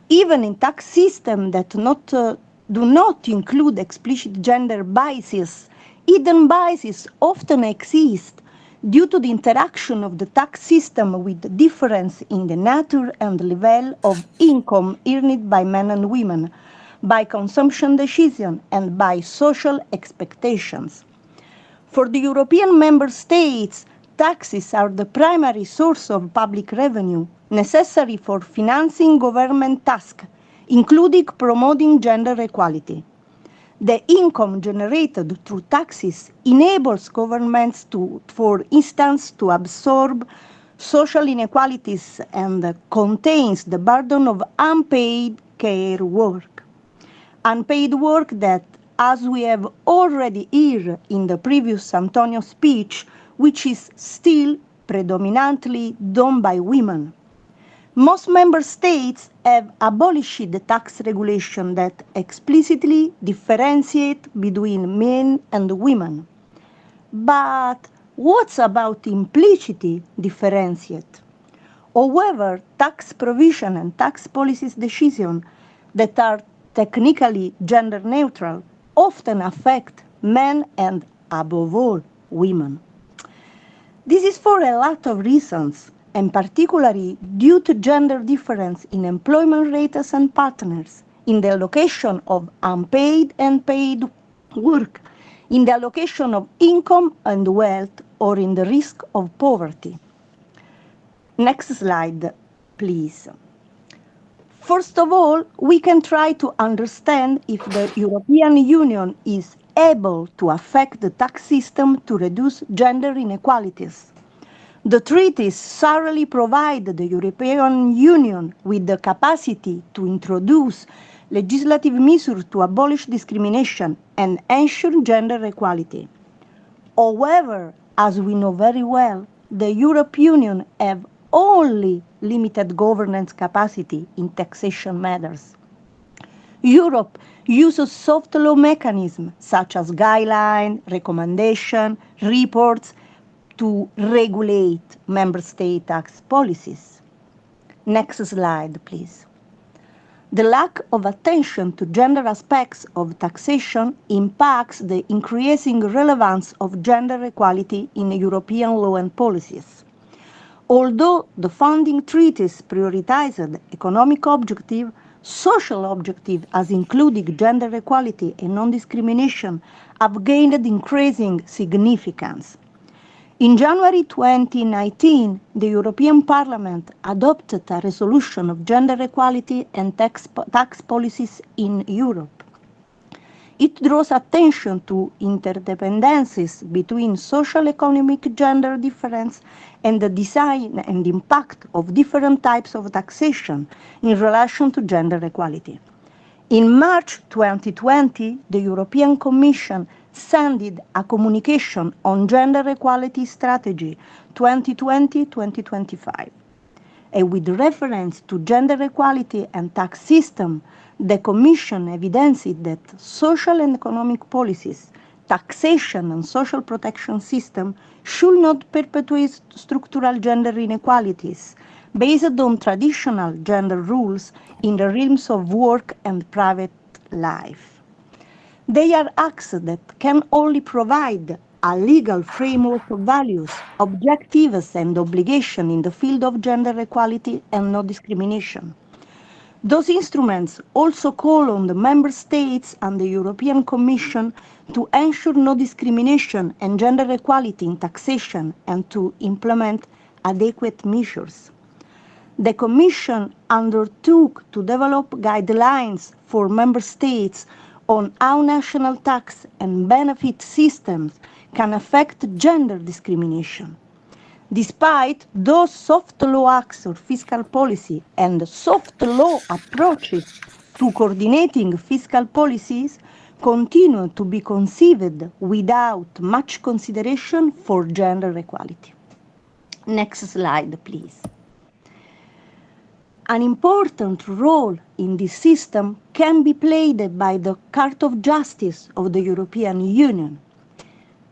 Even in tax systems that do not include explicit gender biases, hidden biases often exist due to the interaction of the tax system with the difference in the nature and level of income earned by men and women, by consumption decision, and by social expectations. For the European member states, taxes are the primary source of public revenue necessary for financing government tasks, including promoting gender equality. The income generated through taxes enables governments to, for instance, to absorb social inequalities and contains the burden of unpaid care work. Unpaid work that, as we have already heard in the previous Antonio speech, which is still predominantly done by women. Most member states have abolished the tax regulation that explicitly differentiate between men and women. But what's about implicitly differentiate? However, tax provision and tax policies decisions that are technically gender neutral often affect men and, above all, women. This is for a lot of reasons, and particularly due to gender difference in employment rates and partners, in the allocation of unpaid and paid work, in the allocation of income and wealth, or in the risk of poverty. Next slide, please. First of all, we can try to understand if the European Union is able to affect the tax system to reduce gender inequalities. The treaties thoroughly provide the European Union with the capacity to introduce legislative measures to abolish discrimination and ensure gender equality. However, as we know very well, the European Union have only limited governance capacity in taxation matters. Europe uses soft law mechanisms such as guideline, recommendation, reports to regulate member state tax policies. Next slide, please. The lack of attention to gender aspects of taxation impacts the increasing relevance of gender equality in European law and policies. Although the founding treaties prioritized economic objective, social objectives, as including gender equality and non-discrimination, have gained increasing significance. In January 2019, the European Parliament adopted a resolution of gender equality and tax policies in Europe. It draws attention to interdependencies between social-economic gender difference and the design and impact of different types of taxation in relation to gender equality. In March 2020, the European Commission sent a communication on Gender Equality Strategy 2020-2025. And with reference to gender equality and tax system, the Commission evidenced that social and economic policies, taxation and social protection system should not perpetuate structural gender inequalities based on traditional gender rules in the realms of work and private life. They are acts that can only provide a legal framework of values, objectives, and obligations in the field of gender equality and non-discrimination. Those instruments also call on the Member States and the European Commission to ensure no discrimination and gender equality in taxation and to implement adequate measures. The Commission undertook to develop guidelines for Member States on how national tax and benefit systems can affect gender discrimination. Despite those soft law acts or fiscal policy and soft law approaches to coordinating fiscal policies continue to be conceived without much consideration for gender equality. Next slide, please. An important role in this system can be played by the Court of Justice of the European Union.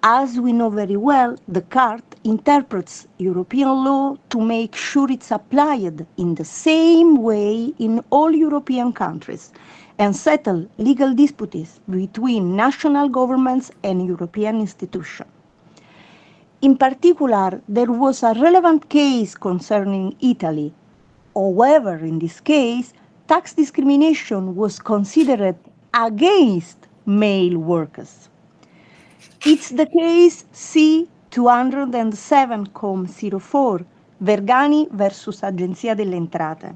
As we know very well, the Court interprets European law to make sure it's applied in the same way in all European countries and settle legal disputes between national governments and European institutions. In particular, there was a relevant case concerning Italy. However, in this case, tax discrimination was considered against male workers. It's the case C207,04, Vergani versus Agenzia delle Entrate.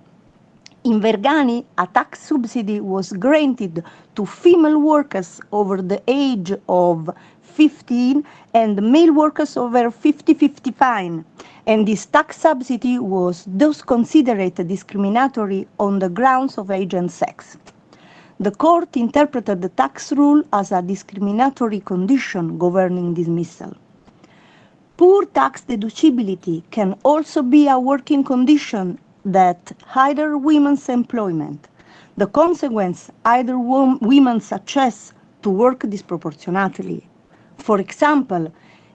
In Vergani, a tax subsidy was granted to female workers over the age of 15 and male workers over 50-55, and this tax subsidy was thus considered discriminatory on the grounds of age and sex. The court interpreted the tax rule as a discriminatory condition governing dismissal. Poor tax deducibility can also be a working condition that hinders women's employment. The consequence either women's access to work disproportionately. For example,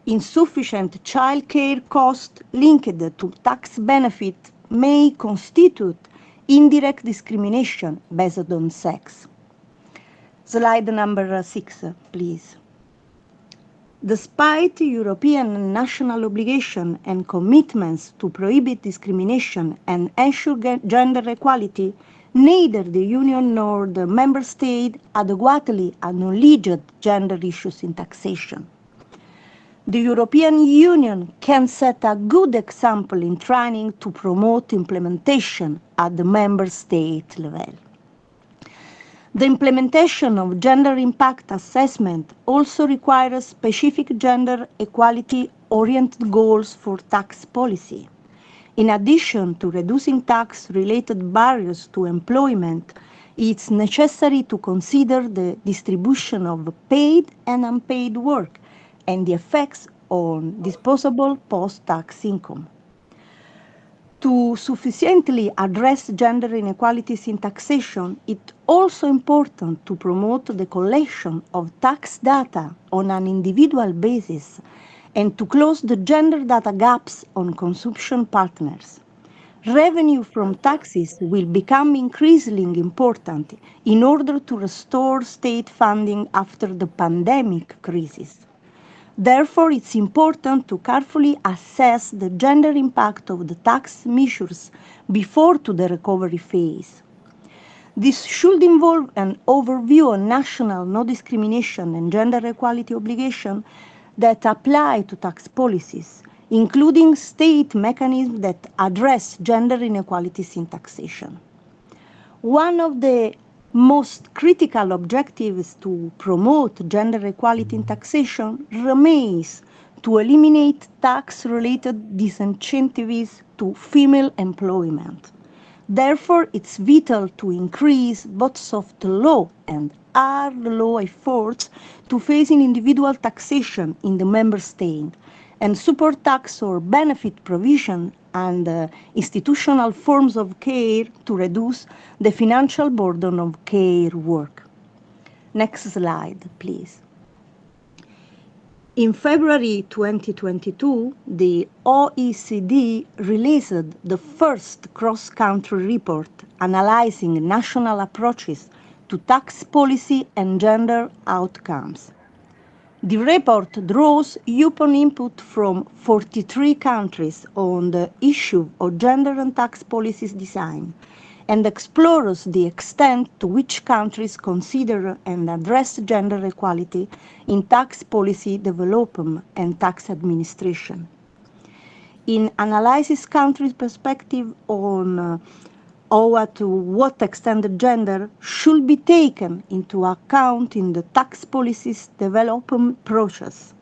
insufficient childcare costs linked to tax benefit may constitute indirect discrimination based on sex. Slide number 6, please. Despite European and national obligations and commitments to prohibit discrimination and ensure gender equality, neither the Union nor the Member State adequately acknowledged gender issues in taxation. The European Union can set a good example in trying to promote implementation at the Member State level. The implementation of gender impact assessment also requires specific gender equality-oriented goals for tax policy. In addition to reducing tax-related barriers to employment, it's necessary to consider the distribution of paid and unpaid work and the effects on disposable post-tax income. To sufficiently address gender inequalities in taxation, it's also important to promote the collection of tax data on an individual basis and to close the gender data gaps on consumption partners. Revenue from taxes will become increasingly important in order to restore state funding after the pandemic crisis. Therefore, it's important to carefully assess the gender impact of the tax measures before to the recovery phase. This should involve an overview on national no discrimination and gender equality obligation that apply to tax policies, including state mechanisms that address gender inequalities in taxation. One of the most critical objectives to promote gender equality in taxation remains to eliminate tax-related disincentives to female employment. Therefore, it's vital to increase both soft law and hard law efforts to face individual taxation in the member state and support tax or benefit provision and institutional forms of care to reduce the financial burden of care work. Next slide, please. In February 2022, the OECD released the first cross-country report analyzing national approaches to tax policy and gender outcomes. The report draws upon input from 43 countries on the issue of gender and tax policies design and explores the extent to which countries consider and address gender equality in tax policy development and tax administration. In analyzes countries' perspective on to what extent gender should be taken into account in the tax policies development process.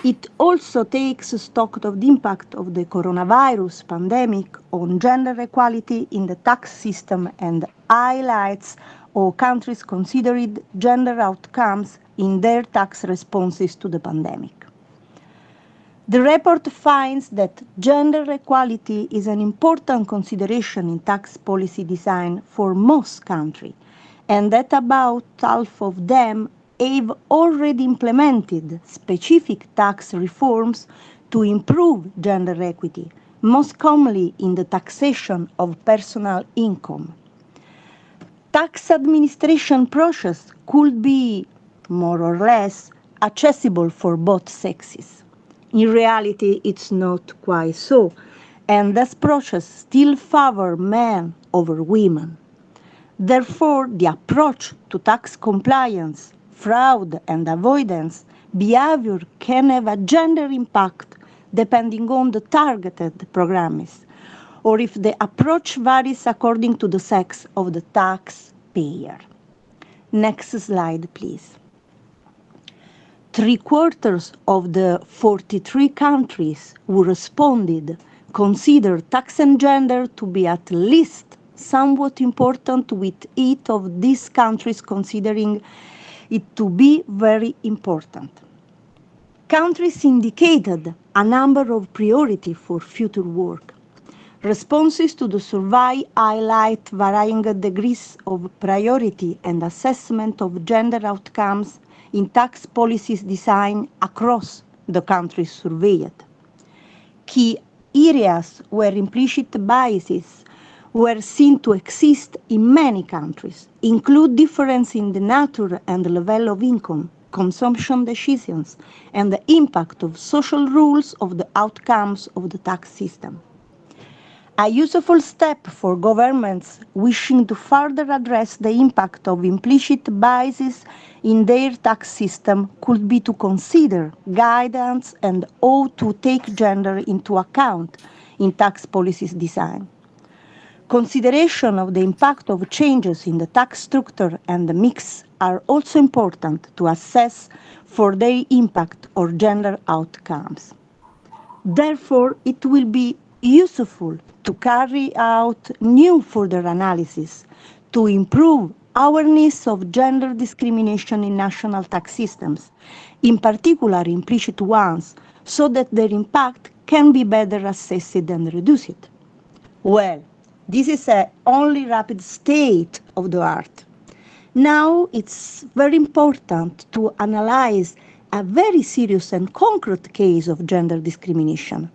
It also takes stock of the impact of the coronavirus pandemic on gender equality in the tax system and highlights how countries considered gender outcomes in their tax responses to the pandemic. The report finds that gender equality is an important consideration in tax policy design for most countries, and that about half of them have already implemented specific tax reforms to improve gender equity, most commonly in the taxation of personal income. Tax administration process could be more or less accessible for both sexes. In reality, it's not quite so, and this process still favors men over women. Therefore, the approach to tax compliance, fraud, and avoidance behavior can have a gender impact depending on the targeted programs, or if the approach varies according to the sex of the taxpayer. Next slide, please. 3/4 of the 43 countries who responded consider tax and gender to be at least somewhat important, with each of these countries considering it to be very important. Countries indicated a number of priorities for future work. Responses to the survey highlight varying degrees of priority and assessment of gender outcomes in tax policies design across the countries surveyed. Key areas where implicit biases were seen to exist in many countries include difference in the nature and the level of income, consumption decisions, and the impact of social rules of the outcomes of the tax system. A useful step for governments wishing to further address the impact of implicit biases in their tax system could be to consider guidance and how to take gender into account in tax policies design. Consideration of the impact of changes in the tax structure and the mix are also important to assess for their impact on gender outcomes. Therefore, it will be useful to carry out new further analysis to improve awareness of gender discrimination in national tax systems, in particular implicit ones, so that their impact can be better assessed and reduced. Well, this is a only rapid state of the art. Now it's very important to analyze a very serious and concrete case of gender discrimination.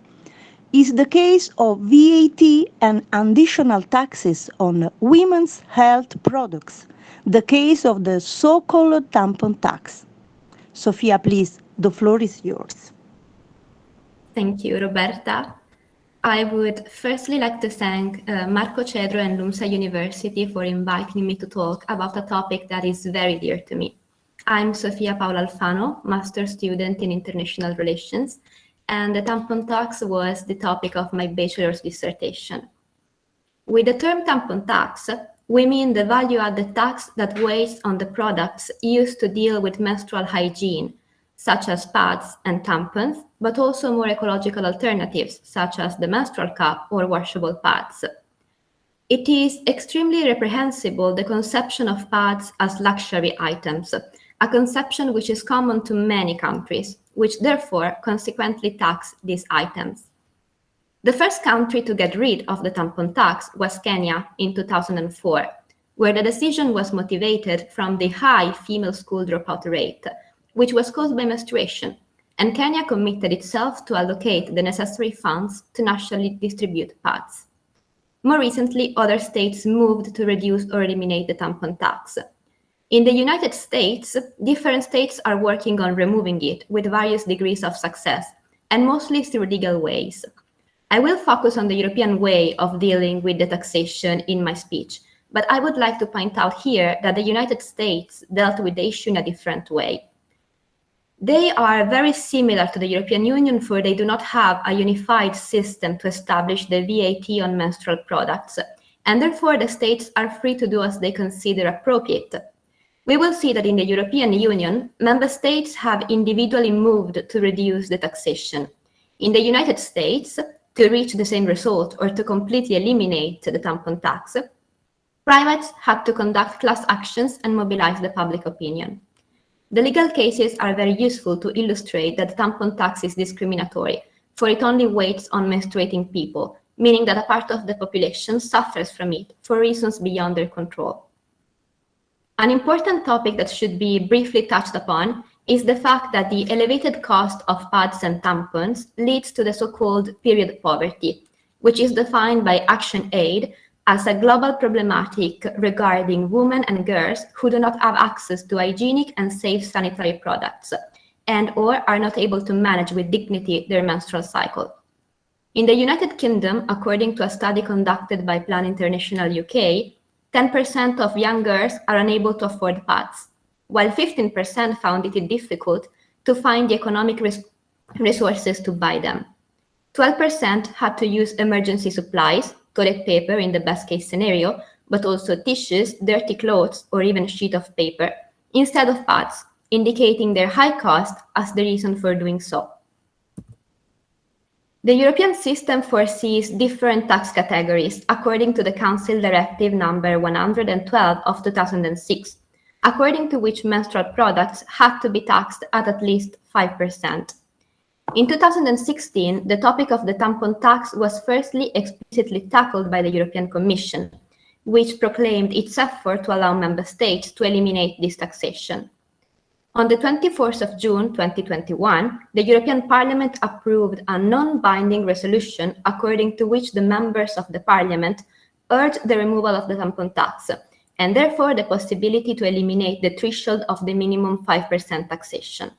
Is the case of VAT and additional taxes on women's health products, the case of the so-called tampon tax. Sofia, please, the floor is yours. Thank you, Roberta. I would firstly like to thank Marco Cedro and LUMSA University for inviting me to talk about a topic that is very dear to me. I'm Sofia Paola Alfano, master's student in international relations, and the tampon tax was the topic of my bachelor's dissertation. With the term tampon tax, we mean the value-added tax that weighs on the products used to deal with menstrual hygiene, such as pads and tampons, but also more ecological alternatives, such as the menstrual cup or washable pads. It is extremely reprehensible, the conception of pads as luxury items, a conception which is common to many countries, which therefore consequently tax these items. The first country to get rid of the tampon tax was Kenya in 2004, where the decision was motivated from the high female school dropout rate, which was caused by menstruation, and Kenya committed itself to allocate the necessary funds to nationally distribute pads. More recently, other states moved to reduce or eliminate the tampon tax. In the United States, different states are working on removing it with various degrees of success, and mostly through legal ways. I will focus on the European way of dealing with the taxation in my speech, but I would like to point out here that the United States dealt with the issue in a different way. They are very similar to the European Union, for they do not have a unified system to establish the VAT on menstrual products, and therefore the states are free to do as they consider appropriate. We will see that in the European Union, member states have individually moved to reduce the taxation. In the United States, to reach the same result or to completely eliminate the tampon tax, privates had to conduct class actions and mobilize the public opinion. The legal cases are very useful to illustrate that the tampon tax is discriminatory, for it only weighs on menstruating people, meaning that a part of the population suffers from it for reasons beyond their control. An important topic that should be briefly touched upon is the fact that the elevated cost of pads and tampons leads to the so-called period poverty, which is defined by ActionAid as a global problematic regarding women and girls who do not have access to hygienic and safe sanitary products and or are not able to manage with dignity their menstrual cycle. In the United Kingdom, according to a study conducted by Plan International UK, 10% of young girls are unable to afford pads, while 15% found it difficult to find the economic resources to buy them. 12% had to use emergency supplies, toilet paper in the best case scenario, but also tissues, dirty clothes, or even a sheet of paper, instead of pads, indicating their high cost as the reason for doing so. The European system foresees different tax categories according to the Council Directive number 112 of 2006, according to which menstrual products had to be taxed at least 5%. In 2016, the topic of the tampon tax was firstly explicitly tackled by the European Commission, which proclaimed its effort to allow member states to eliminate this taxation. On the 24th of June 2021, the European Parliament approved a non-binding resolution according to which the members of the Parliament urged the removal of the tampon tax, and therefore the possibility to eliminate the threshold of the minimum 5% taxation.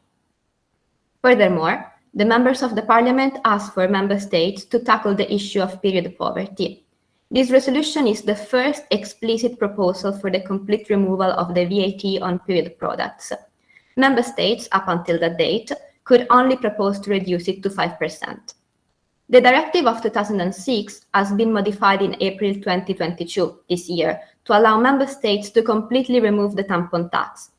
Furthermore, the members of the Parliament asked for member states to tackle the issue of period poverty. This resolution is the first explicit proposal for the complete removal of the VAT on period products. Member states, up until that date, could only propose to reduce it to 5%. The directive of 2006 has been modified in April 2022, this year, to allow member states to completely remove the tampon tax.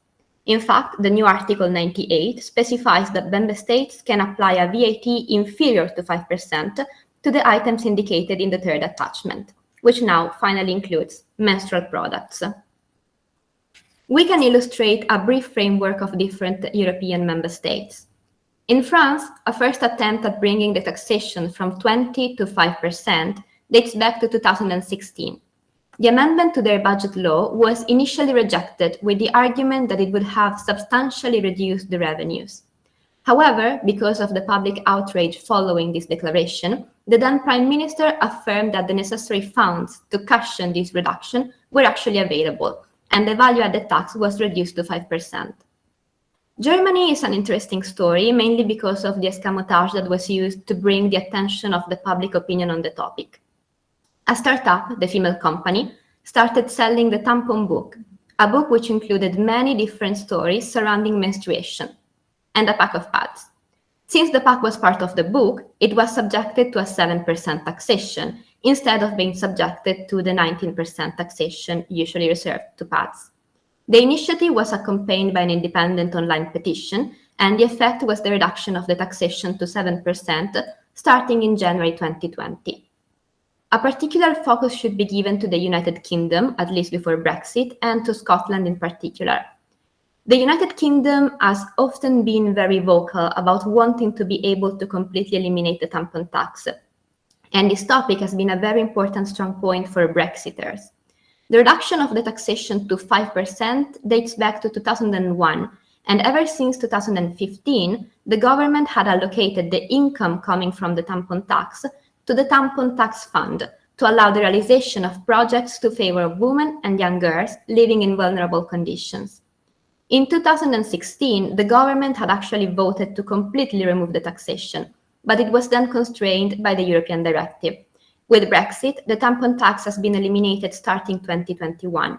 In fact, the new Article 98 specifies that member states can apply a VAT inferior to 5% to the items indicated in the third attachment, which now finally includes menstrual products. We can illustrate a brief framework of different European member states. In France, a first attempt at bringing the taxation from 20 to 5% dates back to 2016. The amendment to their budget law was initially rejected with the argument that it would have substantially reduced the revenues. However, because of the public outrage following this declaration, the then Prime Minister affirmed that the necessary funds to cushion this reduction were actually available, and the value-added tax was reduced to 5%. Germany is an interesting story, mainly because of the escamotage that was used to bring the attention of the public opinion on the topic. A startup, the Female Company, started selling the tampon book, a book which included many different stories surrounding menstruation, and a pack of pads. Since the pack was part of the book, it was subjected to a 7% taxation, instead of being subjected to the 19% taxation usually reserved to pads. The initiative was accompanied by an independent online petition, and the effect was the reduction of the taxation to 7% starting in January 2020. A particular focus should be given to the United Kingdom, at least before Brexit, and to Scotland in particular. The United Kingdom has often been very vocal about wanting to be able to completely eliminate the tampon tax, and this topic has been a very important strong point for Brexiters. The reduction of the taxation to 5% dates back to 2001, and ever since 2015, the government had allocated the income coming from the tampon tax to the Tampon Tax Fund to allow the realization of projects to favor women and young girls living in vulnerable conditions. In 2016, the government had actually voted to completely remove the taxation, but it was then constrained by the European directive. With Brexit, the tampon tax has been eliminated starting 2021.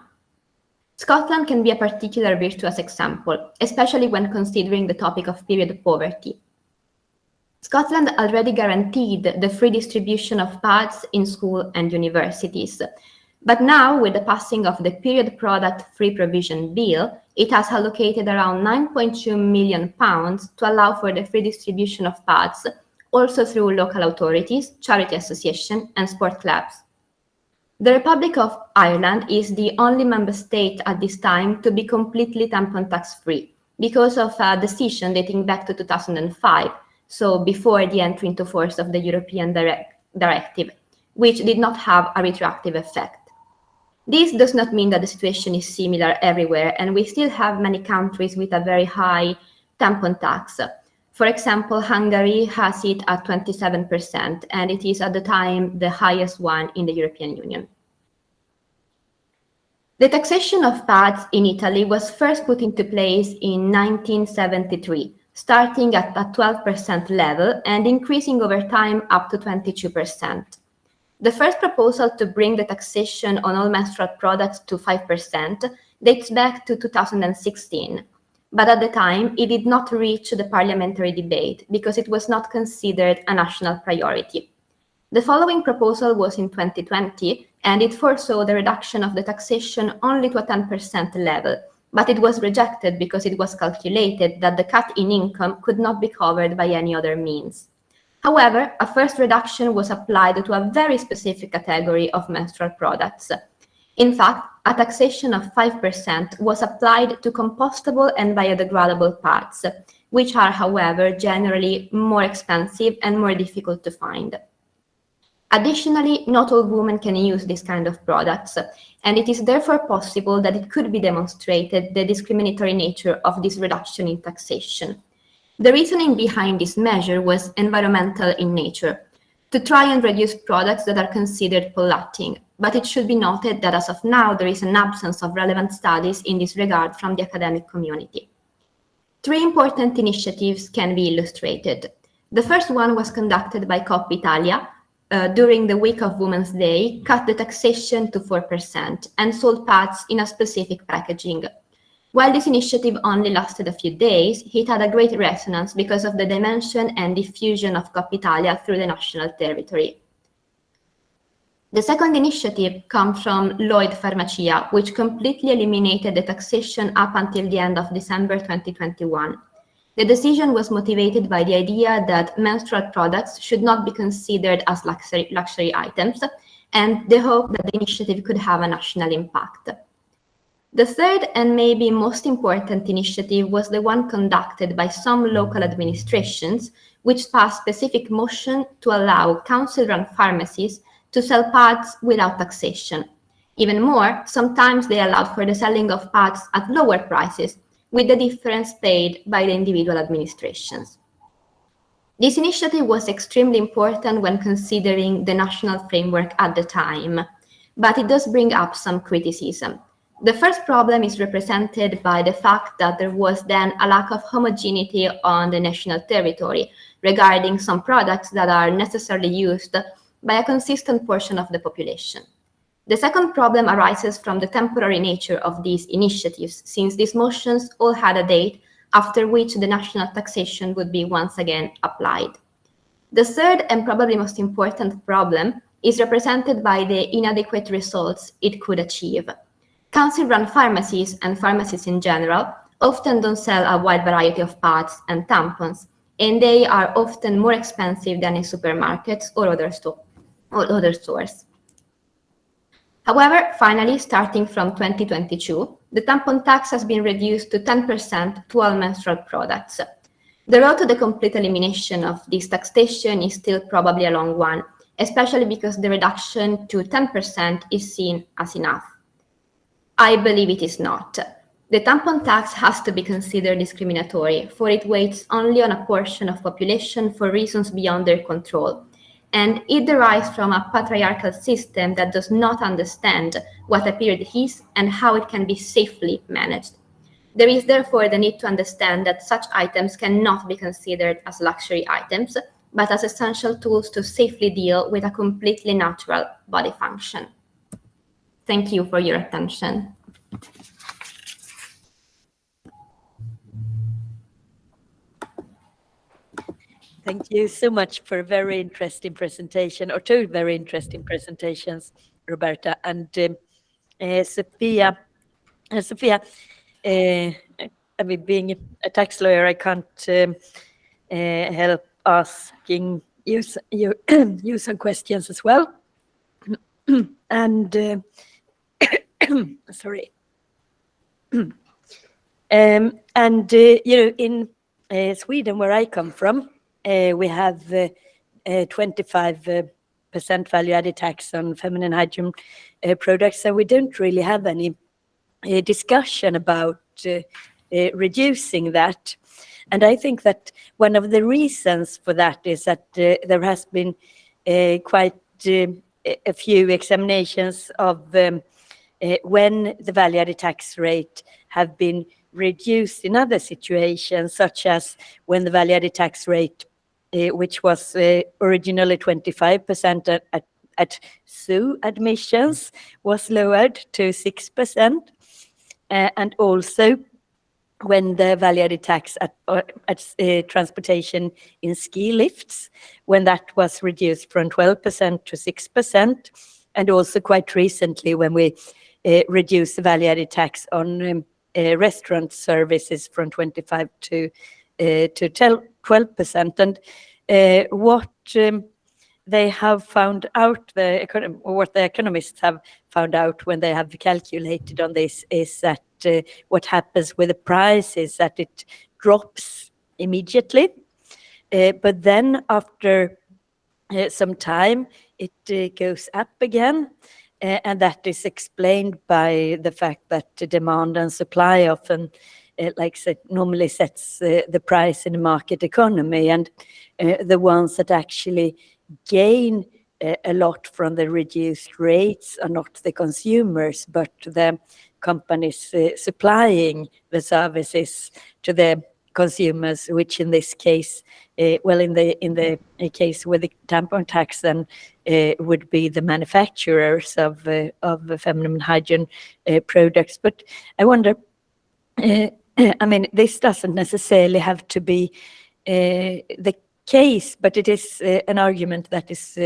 Scotland can be a particular virtuous example, especially when considering the topic of period poverty. Scotland already guaranteed the free distribution of pads in school and universities. But now, with the passing of the Period Product Free Provision Bill, it has allocated around £9.2 million to allow for the free distribution of pads, also through local authorities, charity associations, and sport clubs. The Republic of Ireland is the only member state at this time to be completely tampon tax-free, because of a decision dating back to 2005, so before the entry into force of the European directive, which did not have a retroactive effect. This does not mean that the situation is similar everywhere, and we still have many countries with a very high tampon tax. For example, Hungary has it at 27%, and it is at the time the highest one in the European Union. The taxation of pads in Italy was first put into place in 1973, starting at a 12% level and increasing over time up to 22%. The first proposal to bring the taxation on all menstrual products to 5% dates back to 2016, but at the time it did not reach the parliamentary debate because it was not considered a national priority. The following proposal was in 2020, and it foresaw the reduction of the taxation only to a 10% level, but it was rejected because it was calculated that the cut in income could not be covered by any other means. However, a first reduction was applied to a very specific category of menstrual products. In fact, a taxation of 5% was applied to compostable and biodegradable pads, which are, however, generally more expensive and more difficult to find. Additionally, not all women can use this kind of products, and it is therefore possible that it could be demonstrated the discriminatory nature of this reduction in taxation. The reasoning behind this measure was environmental in nature, to try and reduce products that are considered polluting, but it should be noted that as of now there is an absence of relevant studies in this regard from the academic community. Three important initiatives can be illustrated. The first one was conducted by Coop Italia, during the week of Women's Day, cut the taxation to 4% and sold pads in a specific packaging. While this initiative only lasted a few days, it had a great resonance because of the dimension and diffusion of Coop Italia through the national territory. The second initiative comes from Lloyd Pharmacia, which completely eliminated the taxation up until the end of December 2021. The decision was motivated by the idea that menstrual products should not be considered as luxury items, and the hope that the initiative could have a national impact. The third and maybe most important initiative was the one conducted by some local administrations, which passed specific motion to allow council-run pharmacies to sell pads without taxation. Even more, sometimes they allowed for the selling of pads at lower prices, with the difference paid by the individual administrations. This initiative was extremely important when considering the national framework at the time, but it does bring up some criticism. The first problem is represented by the fact that there was then a lack of homogeneity on the national territory regarding some products that are necessarily used by a consistent portion of the population. The second problem arises from the temporary nature of these initiatives, since these motions all had a date after which the national taxation would be once again applied. The third and probably most important problem is represented by the inadequate results it could achieve. Council-run pharmacies and pharmacies in general often don't sell a wide variety of pads and tampons, and they are often more expensive than in supermarkets or other stores. However, finally, starting from 2022, the tampon tax has been reduced to 10% to all menstrual products. The road to the complete elimination of this taxation is still probably a long one, especially because the reduction to 10% is seen as enough. I believe it is not. The tampon tax has to be considered discriminatory, for it weighs only on a portion of population for reasons beyond their control, and it derives from a patriarchal system that does not understand what a period is and how it can be safely managed. There is therefore the need to understand that such items cannot be considered as luxury items, but as essential tools to safely deal with a completely natural body function. Thank you for your attention. Thank you so much for a very interesting presentation, or two very interesting presentations, Roberta and Sophia. Sophia, I mean, being a tax lawyer, I can't help asking you some questions as well. And sorry. And you know, in Sweden, where I come from, we have 25% value-added tax on feminine hygiene products, so we don't really have any discussion about reducing that. And I think that one of the reasons for that is that there has been quite a few examinations of when the value-added tax rate have been reduced in other situations, such as when the value-added tax rate, which was originally 25% at SU admissions, was lowered to 6%, and also when the value-added tax at transportation in ski lifts, when that was reduced from 12% to 6%, and also quite recently when we reduced the value-added tax on restaurant services from 25% to 12%. And what they have found out, what the economists have found out when they have calculated on this, is that what happens with the price is that it drops immediately, but then after some time it goes up again, and that is explained by the fact that the demand and supply often normally sets the price in the market economy, and the ones that actually gain a lot from the reduced rates are not the consumers, but the companies supplying the services to the consumers, which in this case, well, in the case with the tampon tax, then would be the manufacturers of feminine hygiene products. But I wonder, I mean, this doesn't necessarily have to be the case, but it is an argument that is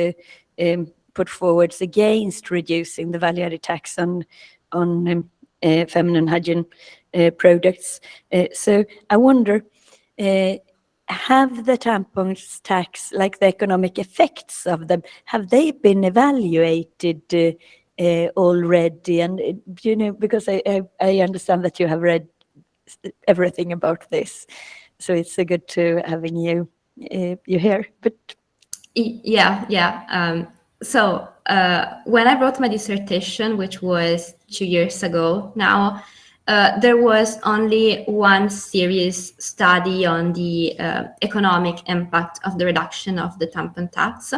put forward against reducing the value-added tax on feminine hygiene products. So I wonder, have the tampons tax, like the economic effects of them, have they been evaluated already? And you know, because I understand that you have read everything about this, so it's so good to having you here. But yeah. So when I wrote my dissertation, which was 2 years ago now, there was only one serious study on the economic impact of the reduction of the tampon tax,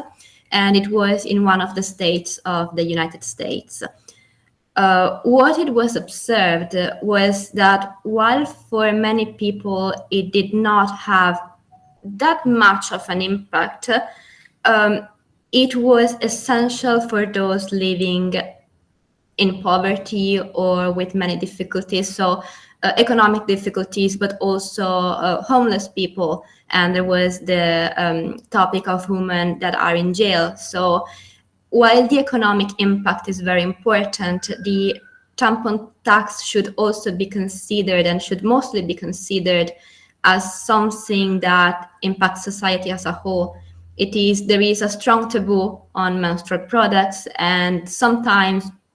and it was in one of the states of the United States. What it was observed was that while for many people it did not have that much of an impact, it was essential for those living in poverty or with many difficulties, so economic difficulties, but also homeless people. And there was the topic of women that are in jail. So while the economic impact is very important, the tampon tax should also be considered, and should mostly be considered, as something that impacts society as a whole. There is a strong taboo on menstrual products, and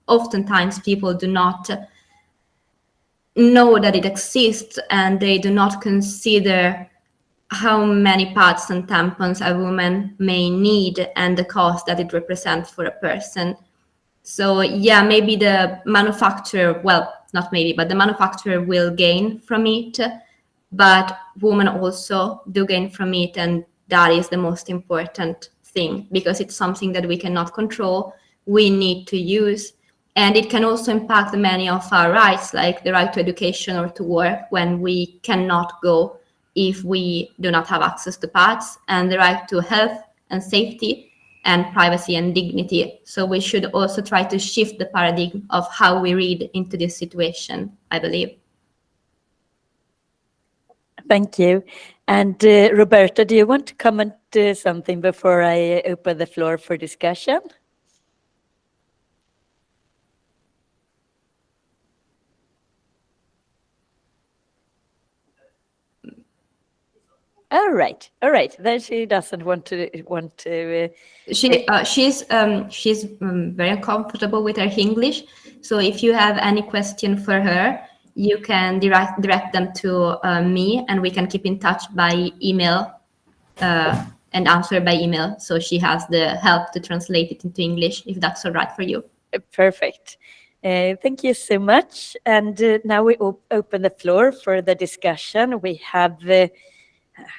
oftentimes people do not know that it exists, and they do not consider how many pads and tampons a woman may need and the cost that it represents for a person. So yeah, maybe the manufacturer, well, not maybe, but the manufacturer will gain from it, but women also do gain from it, and that is the most important thing, because it's something that we cannot control, we need to use. And it can also impact many of our rights, like the right to education or to work, when we cannot go if we do not have access to pads, and the right to health and safety and privacy and dignity. So we should also try to shift the paradigm of how we read into this situation, I believe. Thank you. And Roberta, do you want to comment something before I open the floor for discussion? All right. Then she doesn't want to. She's very uncomfortable with her English. So if you have any question for her, you can direct them to me, and we can keep in touch by email and answer by email. So she has the help to translate it into English, if that's all right for you. Perfect. Thank you so much. And now we open the floor for the discussion. We have.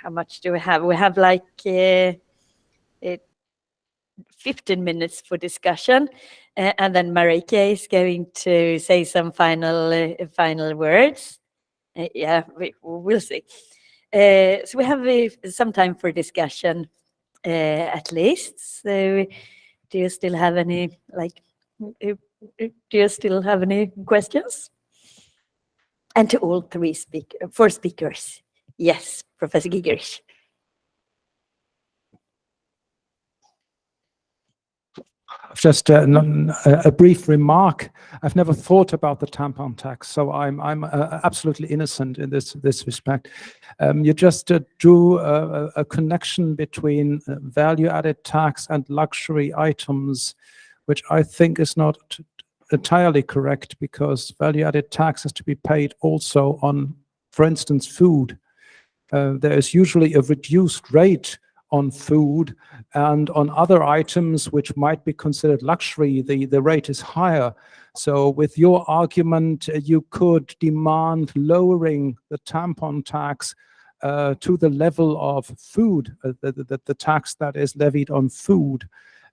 How much do we have? We have like 15 minutes for discussion, and then Marika is going to say some final words. Yeah, we'll see. So we have some time for discussion, at least. So, do you still have any questions? And to all four speakers. Yes, Professor Gigerich. Just a brief remark. I've never thought about the tampon tax, so I'm absolutely innocent in this respect. You just drew a connection between value-added tax and luxury items, which I think is not entirely correct, because value-added tax has to be paid also on, for instance, food. There is usually a reduced rate on food, and on other items which might be considered luxury, the rate is higher. So with your argument, you could demand lowering the tampon tax to the level of food, the tax that is levied on food.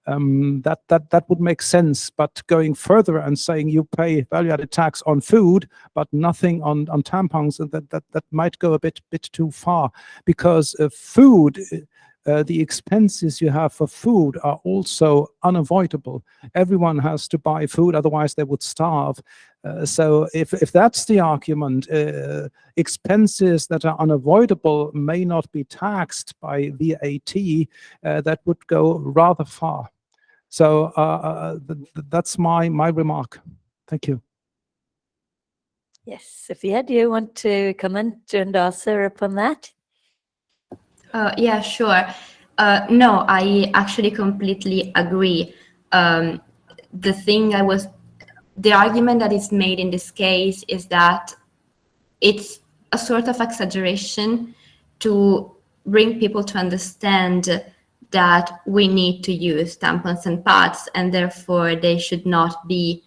That would make sense, but going further and saying you pay value-added tax on food but nothing on tampons, that might go a bit too far, because food, the expenses you have for food are also unavoidable. Everyone has to buy food, otherwise they would starve. So if that's the argument, expenses that are unavoidable may not be taxed by VAT, that would go rather far. So that's my remark. Thank you. Yes, Sophia, do you want to comment and answer upon that? Yeah, sure. No, I actually completely agree. The argument that is made in this case is that it's a sort of exaggeration to bring people to understand that we need to use tampons and pads, and therefore they should not be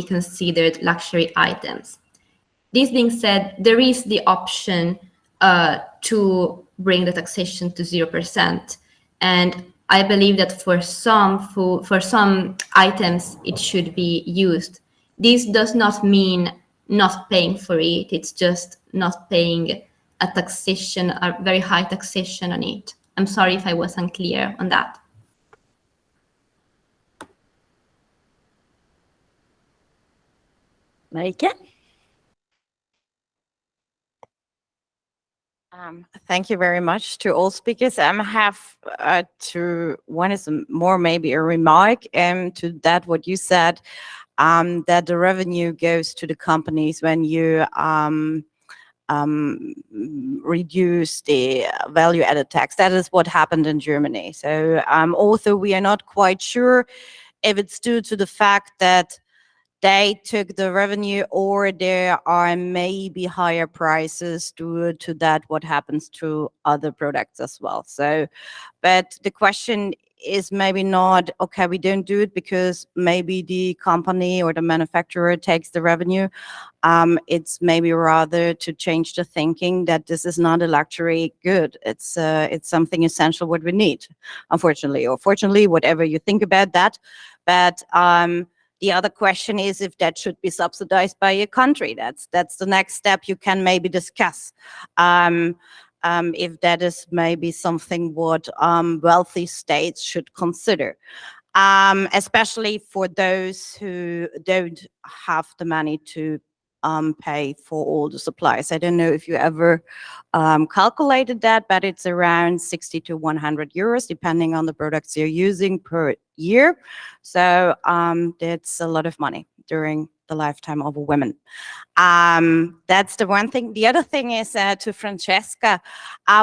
considered luxury items. This being said, there is the option to bring the taxation to 0%, and I believe that for some items it should be used. This does not mean not paying for it. It's just not paying a taxation, a very high taxation on it. I'm sorry if I was unclear on that. Marika? Thank you very much to all speakers. I have one is more maybe a remark to that what you said, that the revenue goes to the companies when you reduce the value-added tax. That is what happened in Germany. So although we are not quite sure if it's due to the fact that they took the revenue or there are maybe higher prices due to that, what happens to other products as well. So, but the question is maybe not, okay, we don't do it because maybe the company or the manufacturer takes the revenue. It's maybe rather to change the thinking that this is not a luxury good. It's something essential what we need, unfortunately, or fortunately, whatever you think about that. But the other question is if that should be subsidized by a country. That's the next step you can maybe discuss. If that is maybe something what wealthy states should consider, especially for those who don't have the money to pay for all the supplies. I don't know if you ever calculated that, but it's around 60 to 100 euros, depending on the products you're using per year. So that's a lot of money during the lifetime of a woman. That's the one thing. The other thing is to Francesca,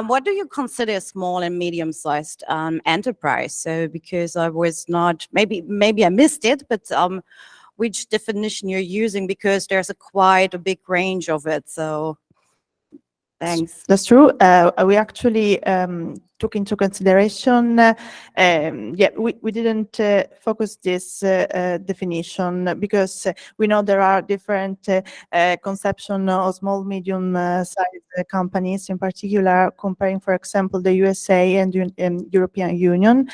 what do you consider small and medium-sized enterprise? So because I was not, maybe I missed it, but which definition you're using, because there's quite a big range of it. So thanks. That's true. We actually took into consideration, we didn't focus this definition because we know there are different conception of small, medium-sized companies, in particular comparing, for example, the USA and European Union.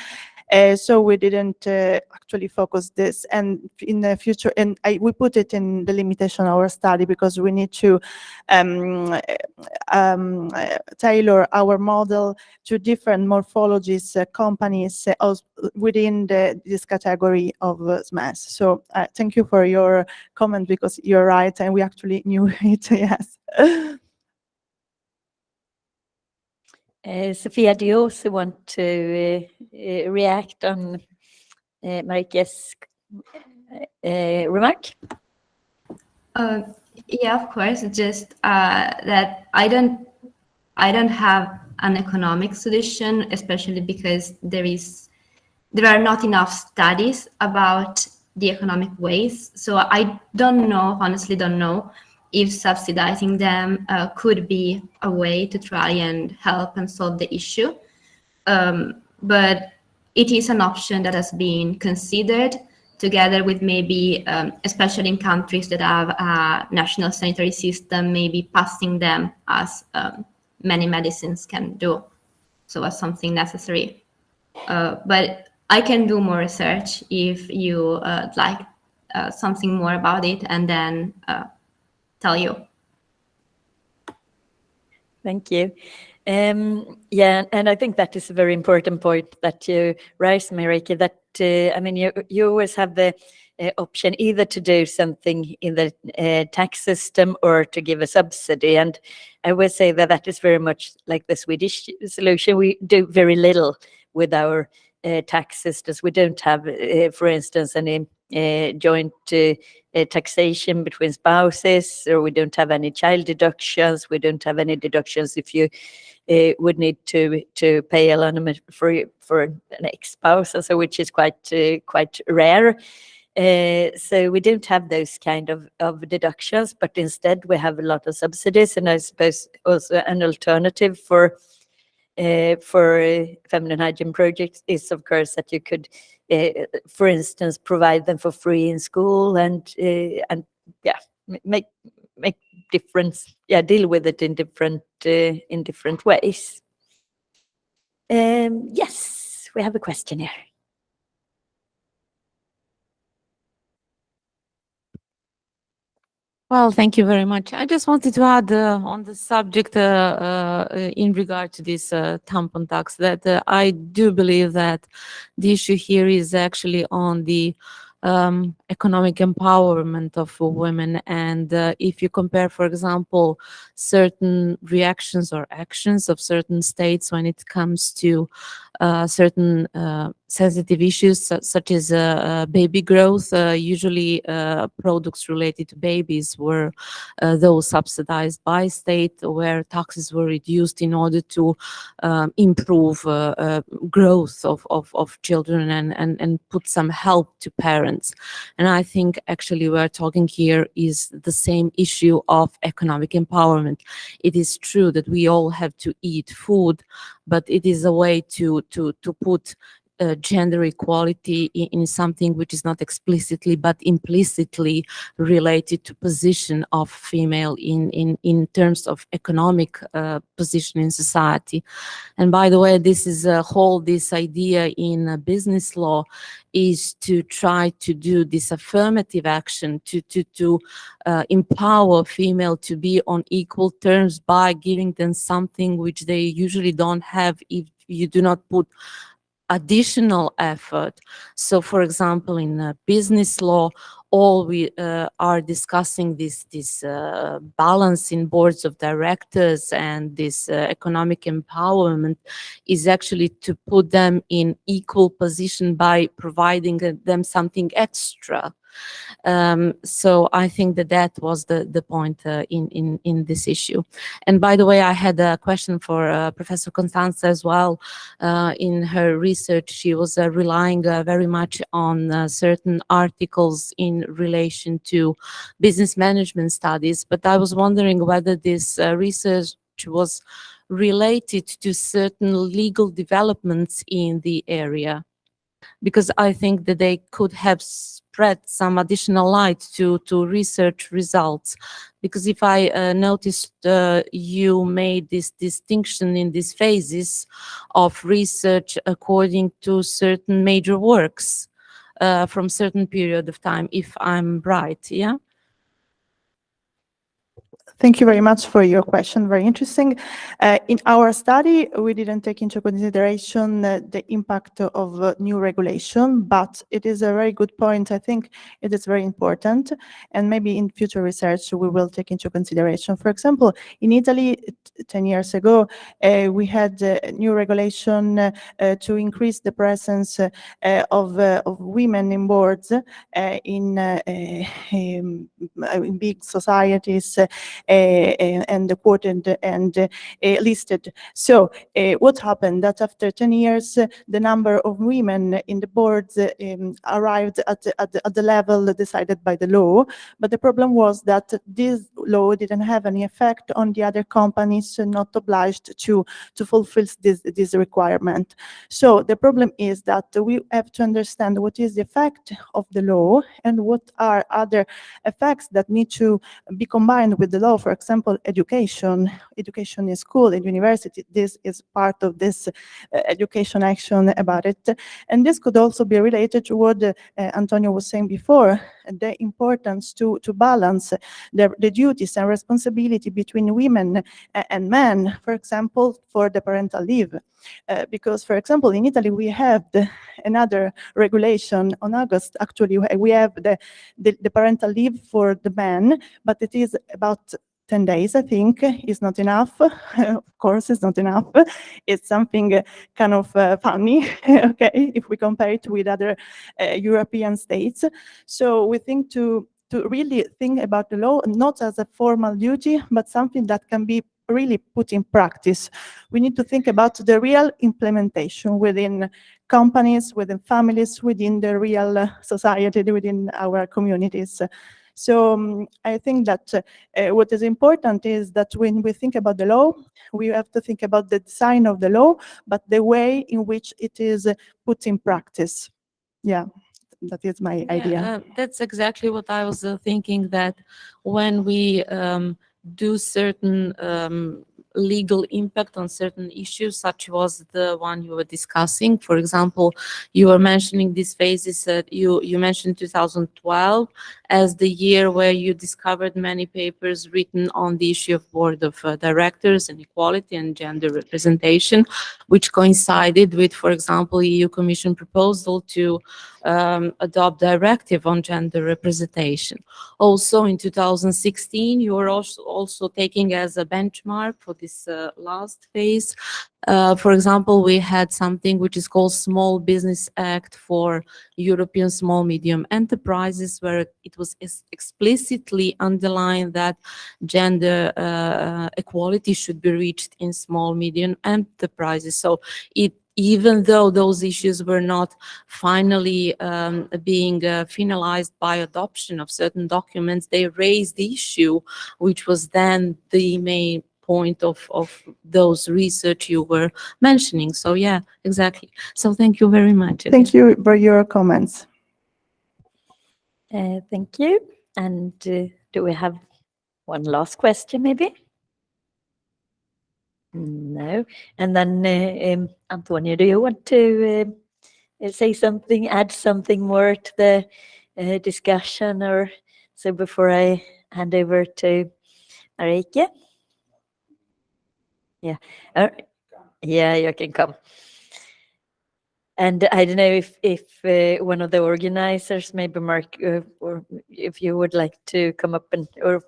So we didn't actually focus this, and in the future, and we put it in the limitation of our study because we need to tailor our model to different morphologies, companies within this category of SMEs. So thank you for your comment, because you're right, and we actually knew it, yes. Sophia, do you also want to react on Marika's remark? Yeah, of course. Just that I don't have an economic solution, especially because there are not enough studies about the economic ways. So I don't know, honestly don't know, if subsidizing them could be a way to try and help and solve the issue. But it is an option that has been considered together with maybe, especially in countries that have a national sanitary system, maybe passing them as many medicines can do, so as something necessary. But I can do more research if you like something more about it, and then tell you. Thank you. Yeah, and I think that is a very important point that you raise, Marika, that I mean, you always have the option either to do something in the tax system or to give a subsidy. And I would say that that is very much like the Swedish solution. We do very little with our tax systems. We don't have, for instance, any joint taxation between spouses, or we don't have any child deductions. We don't have any deductions if you would need to pay a loan for an ex-spouse, so which is quite rare. So we don't have those kind of deductions, but instead we have a lot of subsidies, and I suppose also an alternative for for feminine hygiene projects is, of course, that you could, for instance, provide them for free in school and yeah, make difference, deal with it in different ways. Yes, we have a question here. Well, thank you very much. I just wanted to add on the subject in regard to this tampon tax that I do believe that the issue here is actually on the economic empowerment of women. And if you compare, for example, certain reactions or actions of certain states when it comes to certain sensitive issues such as baby growth, usually products related to babies were those subsidized by state where taxes were reduced in order to improve growth of children and put some help to parents. And I think actually we're talking here is the same issue of economic empowerment. It is true that we all have to eat food, but it is a way to put gender equality in something which is not explicitly but implicitly related to position of female in terms of economic position in society. And by the way, this is this idea in business law is to try to do this affirmative action to empower female to be on equal terms by giving them something which they usually don't have if you do not put additional effort. So for example, in business law, all we are discussing this balance in boards of directors and this economic empowerment is actually to put them in equal position by providing them something extra. So I think that was the point in this issue. And by the way, I had a question for Professor Constanza as well. In her research, she was relying very much on certain articles in relation to business management studies. But I was wondering whether this research was related to certain legal developments in the area, because I think that they could have spread some additional light to research results. Because if I noticed you made this distinction in these phases of research according to certain major works from certain period of time, if I'm right, yeah? Thank you very much for your question, very interesting. In our study, we didn't take into consideration the impact of new regulation, but it is a very good point. I think it is very important, and maybe in future research we will take into consideration. For example, in Italy, 10 years ago, we had a new regulation to increase the presence of women in boards in big societies, and quoted and listed. So what happened that after 10 years, the number of women in the boards arrived at the level decided by the law. But the problem was that this law didn't have any effect on the other companies not obliged to fulfill this requirement. So the problem is that we have to understand what is the effect of the law and what are other effects that need to be combined with the law. For example, education in school, in university, this is part of this education action about it. And this could also be related to what Antonio was saying before, the importance to balance the duties and responsibility between women and men, for example, for the parental leave. Because, for example, in Italy, we have another regulation on August. Actually, we have the parental leave for the men, but it is about 10 days, I think, is not enough. Of course, it's not enough. It's something kind of funny, okay, if we compare it with other European states. So we think to really think about the law not as a formal duty, but something that can be really put in practice. We need to think about the real implementation within companies, within families, within the real society, within our communities. So I think that what is important is that when we think about the law, we have to think about the design of the law, but the way in which it is put in practice. Yeah, that is my idea. That's exactly what I was thinking, that when we do certain legal impact on certain issues, such was the one you were discussing. For example, you were mentioning these phases that you mentioned 2012 as the year where you discovered many papers written on the issue of board of directors and equality and gender representation, which coincided with, for example, EU Commission proposal to adopt directive on gender representation. Also in 2016, you were also taking as a benchmark for this last phase. For example, we had something which is called Small Business Act for European small medium enterprises, where it was explicitly underlined that gender equality should be reached in small medium enterprises. So even though those issues were not finally being finalized by adoption of certain documents, they raised the issue, which was then the main point of those research you were mentioning. So yeah, exactly. So thank you very much. Thank you for your comments. Thank you. And do we have one last question, maybe? No. And then, Antonio, do you want to say something, add something more to the discussion, or so before I hand over to Marike? Yeah. Yeah, you can come. And I don't know if one of the organizers, maybe Mark, or if you would like to come up and, or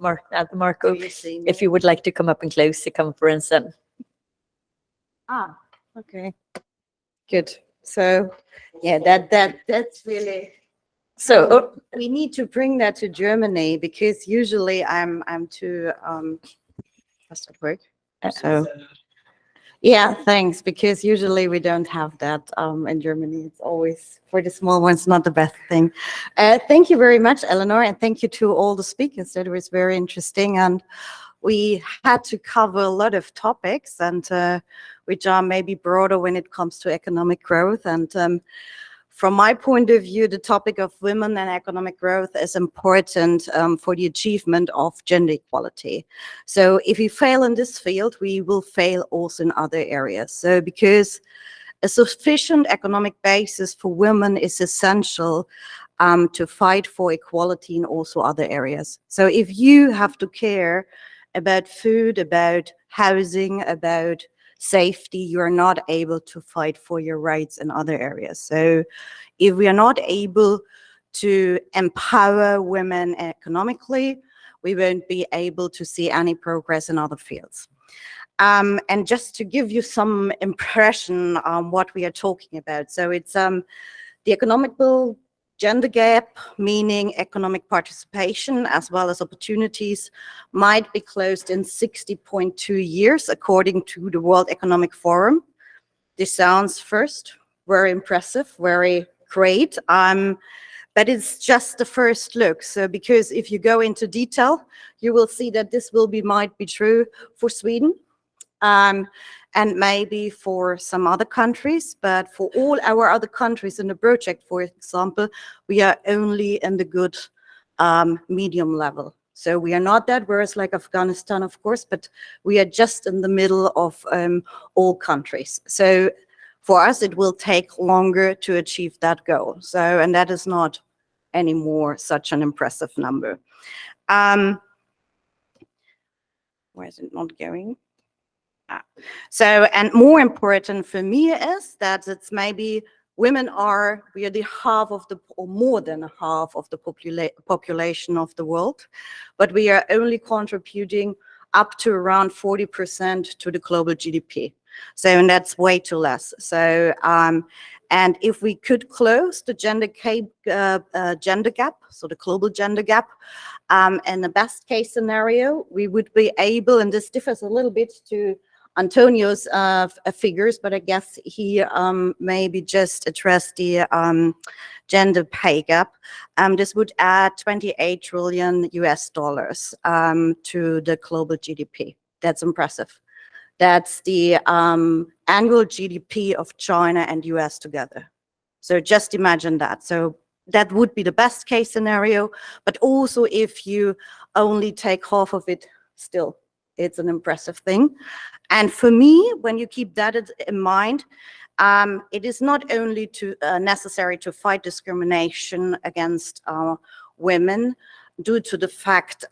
Marco, if you would like to come up and close the conference then. Okay, good. So, yeah, that's really. So we need to bring that to Germany, because usually I'm too does that work? So yeah, thanks. Because usually we don't have that in Germany. It's always, for the small ones, not the best thing. Thank you very much, Eleanor, and thank you to all the speakers. That was very interesting, and we had to cover a lot of topics, and which are maybe broader when it comes to economic growth. And from my point of view, the topic of women and economic growth is important for the achievement of gender equality. So if we fail in this field, we will fail also in other areas. So because a sufficient economic basis for women is essential to fight for equality in also other areas. So if you have to care about food, about housing, about safety, you are not able to fight for your rights in other areas. So if we are not able to empower women economically, we won't be able to see any progress in other fields. And just to give you some impression on what we are talking about. So it's the economical gender gap, meaning economic participation as well as opportunities, might be closed in 60.2 years, according to the World Economic Forum. This sounds first very impressive, very great, but it's just the first look. So because if you go into detail, you will see that this might be true for Sweden, and maybe for some other countries, but for all our other countries in the project, for example, we are only in the good medium level. So we are not that worse like Afghanistan, of course, but we are just in the middle of all countries. So for us, it will take longer to achieve that goal. So, and that is not anymore such an impressive number. Where is it not going? So, and more important for me is that it's maybe women we are the half of the, or more than half of the population of the world, but we are only contributing up to around 40% to the global GDP. So, and that's way too less. So, and if we could close the gender gap, so the global gender gap, in the best case scenario, we would be able, and this differs a little bit to Antonio's figures, but I guess he maybe just addressed the gender pay gap. This would add 28 trillion US dollars to the global GDP. That's impressive. That's the annual GDP of China and US together. So just imagine that. So that would be the best case scenario, but also if you only take half of it, still, it's an impressive thing. And for me, when you keep that in mind, it is not only necessary to fight discrimination against women due to the fact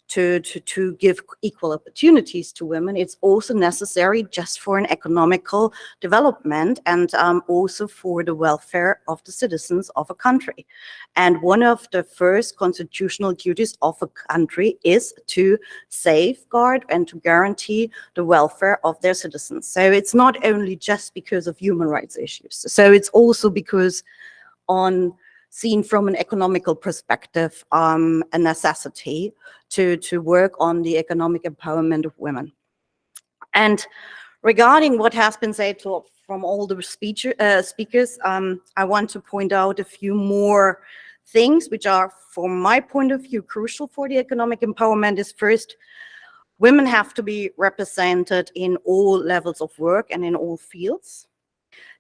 to give equal opportunities to women. It's also necessary just for an economical development and also for the welfare of the citizens of a country. And one of the first constitutional duties of a country is to safeguard and to guarantee the welfare of their citizens. So it's not only just because of human rights issues. So it's also because seen from an economical perspective, a necessity to work on the economic empowerment of women. And regarding what has been said from all the speakers, I want to point out a few more things which are, from my point of view, crucial for the economic empowerment. Is first, women have to be represented in all levels of work and in all fields.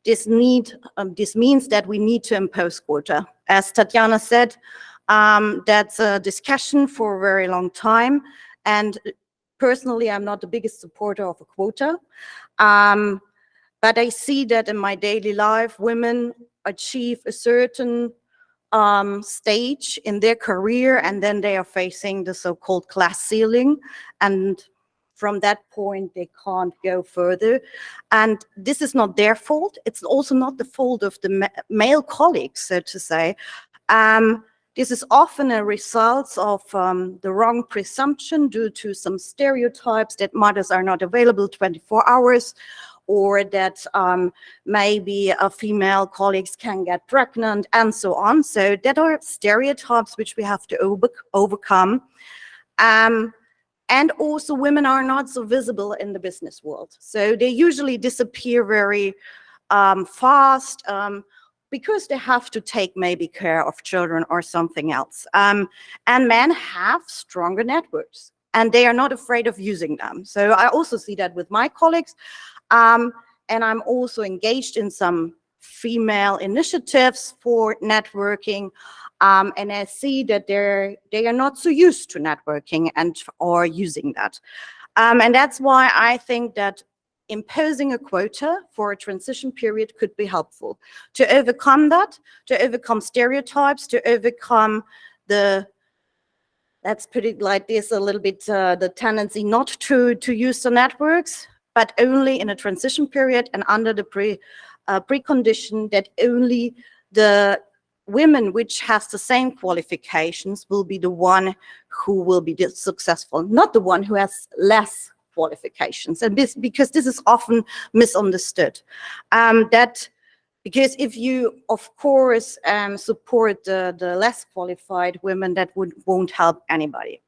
This means that we need to impose quota. As Tatjana said, that's a discussion for a very long time. And personally, I'm not the biggest supporter of a quota. But I see that in my daily life, women achieve a certain stage in their career, and then they are facing the so-called glass ceiling. And from that point, they can't go further. And this is not their fault. It's also not the fault of the male colleagues, so to say. This is often a result of the wrong presumption due to some stereotypes that mothers are not available 24 hours, or that maybe female colleagues can get pregnant, and so on. So that are stereotypes which we have to overcome. And also women are not so visible in the business world. So they usually disappear very fast because they have to take maybe care of children or something else. And men have stronger networks and they are not afraid of using them. So I also see that with my colleagues. And I'm also engaged in some female initiatives for networking. And I see that they are not so used to networking or using that. And that's why I think that imposing a quota for a transition period could be helpful to overcome that, to overcome stereotypes, to overcome let's put it like this, a little bit, the tendency not to use the networks, but only in a transition period and under the precondition that only the women which has the same qualifications will be the one who will be successful, not the one who has less qualifications. And because this is often misunderstood. Because if you, of course, support the less qualified women, that won't help anybody.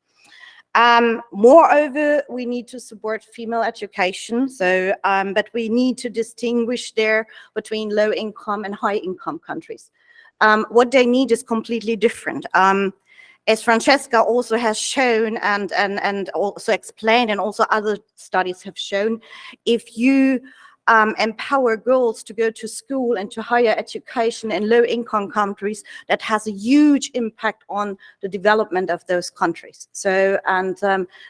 Moreover, we need to support female education. So, but we need to distinguish there between low income and high income countries. What they need is completely different. As Francesca also has shown and also explained, and also other studies have shown, if you empower girls to go to school and to higher education in low-income countries, that has a huge impact on the development of those countries. So, and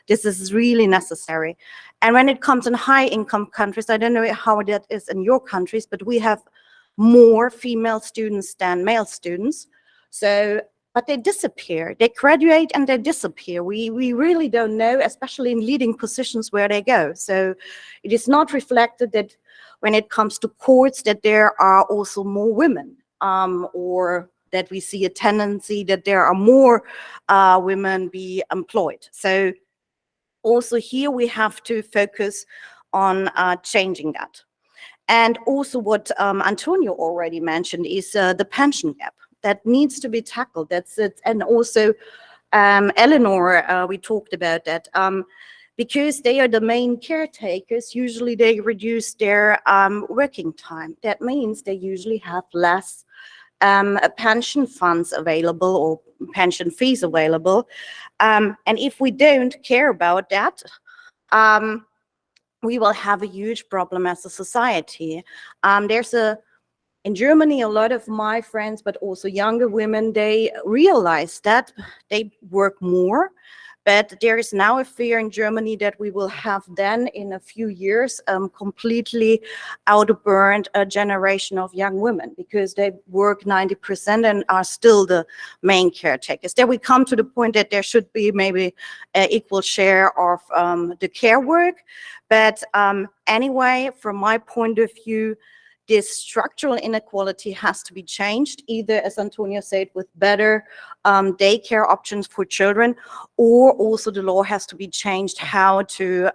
this is really necessary. And when it comes in high-income countries, I don't know how that is in your countries, but we have more female students than male students. So, but they disappear. They graduate and they disappear. We really don't know, especially in leading positions, where they go. So it is not reflected that when it comes to courts that there are also more women, or that we see a tendency that there are more women be employed. So also here we have to focus on changing that. And also what Antonio already mentioned is the pension gap that needs to be tackled. That's it. And also Eleanor, we talked about that. because they are the main caretakers, usually they reduce their working time. That means they usually have less pension funds available or pension fees available. And if we don't care about that, we will have a huge problem as a society. In Germany, a lot of my friends, but also younger women, they realize that they work more. But there is now a fear in Germany that we will have then in a few years completely outburned a generation of young women because they work 90% and are still the main caretakers. Then we come to the point that there should be maybe an equal share of the care work. But anyway, from my point of view, this structural inequality has to be changed, either, as Antonio said, with better daycare options for children, or also the law has to be changed how to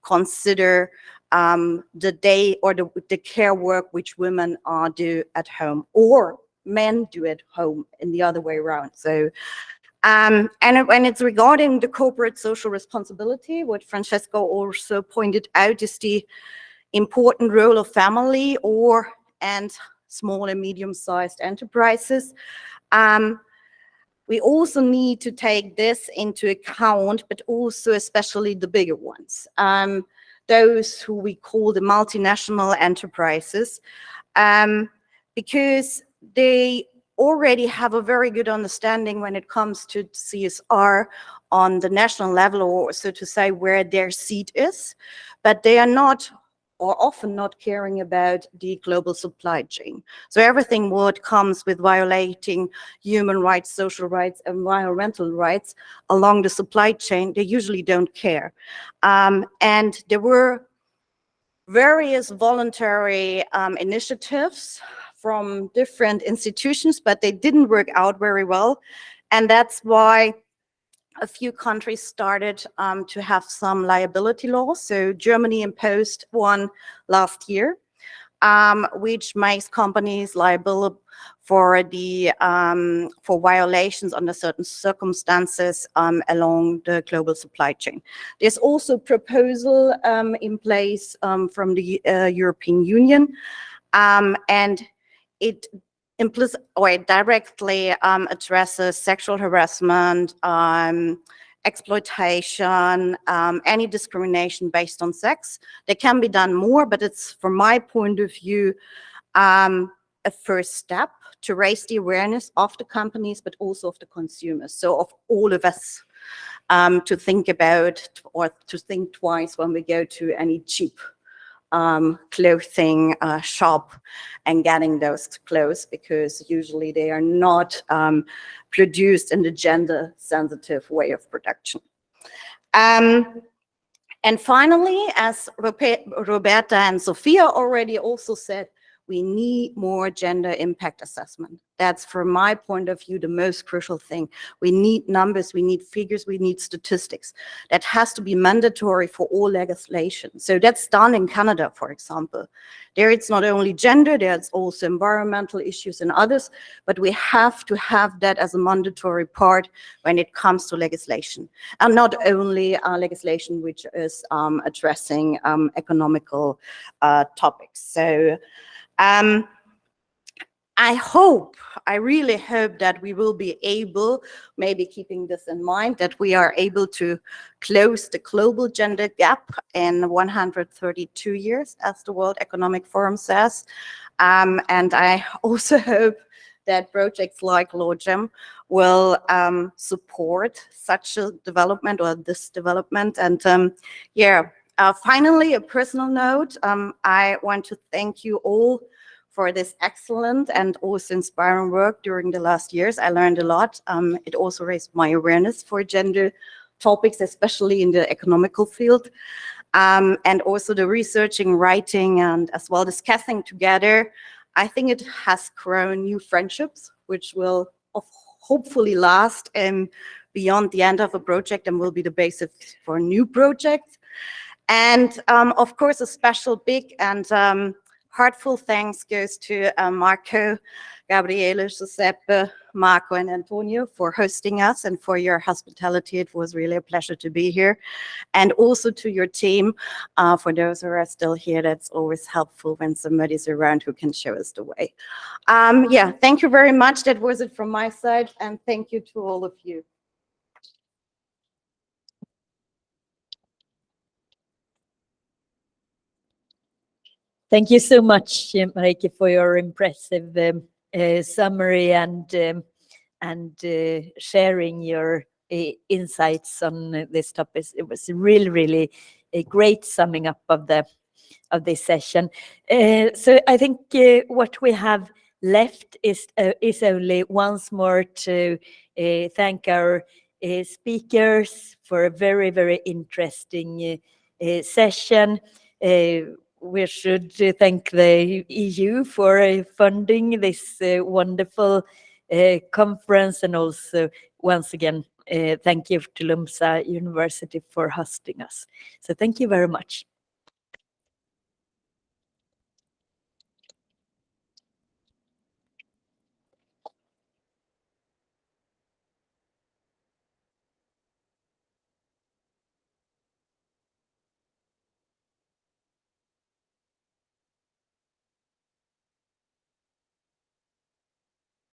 consider the day or the care work which women do at home, or men do at home, in the other way around. So, and when it's regarding the corporate social responsibility, what Francesco also pointed out is the important role of family and small and medium-sized enterprises. We also need to take this into account, but also especially the bigger ones, those who we call the multinational enterprises, because they already have a very good understanding when it comes to CSR on the national level, or so to say, where their seat is, but they are not, or often not, caring about the global supply chain. So everything what comes with violating human rights, social rights, environmental rights along the supply chain, they usually don't care. And there were various voluntary initiatives from different institutions, but they didn't work out very well. And that's why a few countries started to have some liability laws. So Germany imposed one last year, which makes companies liable for for violations under certain circumstances along the global supply chain. There's also a proposal in place from the European Union, and it it directly addresses sexual harassment, exploitation, any discrimination based on sex. There can be done more, but it's, from my point of view, a first step to raise the awareness of the companies, but also of the consumers. So of all of us to think about, or to think twice when we go to any cheap clothing shop and getting those clothes, because usually they are not produced in the gender sensitive way of production. And finally, as Roberta and Sophia already also said, we need more gender impact assessment. That's, from my point of view, the most crucial thing. We need numbers, we need figures, we need statistics. That has to be mandatory for all legislation. So that's done in Canada, for example. There it's not only gender, there's also environmental issues and others, but we have to have that as a mandatory part when it comes to legislation. And not only legislation which is addressing economical topics. So I really hope that we will be able, maybe keeping this in mind, that we are able to close the global gender gap in 132 years, as the World Economic Forum says. And I also hope that projects like LAWGEM will support such a development, or this development. And finally, a personal note, I want to thank you all for this excellent and also inspiring work during the last years. I learned a lot. It also raised my awareness for gender topics, especially in the economical field. And also the researching, writing, and as well discussing together. I think it has grown new friendships, which will hopefully last beyond the end of a project and will be the basis for new projects. And of course, a special big and heartfelt thanks goes to Marco, Gabriele, Giuseppe, Marco, and Antonio for hosting us and for your hospitality. It was really a pleasure to be here. And also to your team, for those who are still here, that's always helpful when somebody's around who can show us the way. Yeah, thank you very much. That was it from my side. And thank you to all of you. Thank you so much, Marike, for your impressive summary and sharing your insights on this topic. It was really a great summing up of this session. So I think what we have left is only once more to thank our speakers for a very interesting session. We should thank the EU for funding this wonderful conference, and also once again thank you to LUMSA University for hosting us. So thank you very much.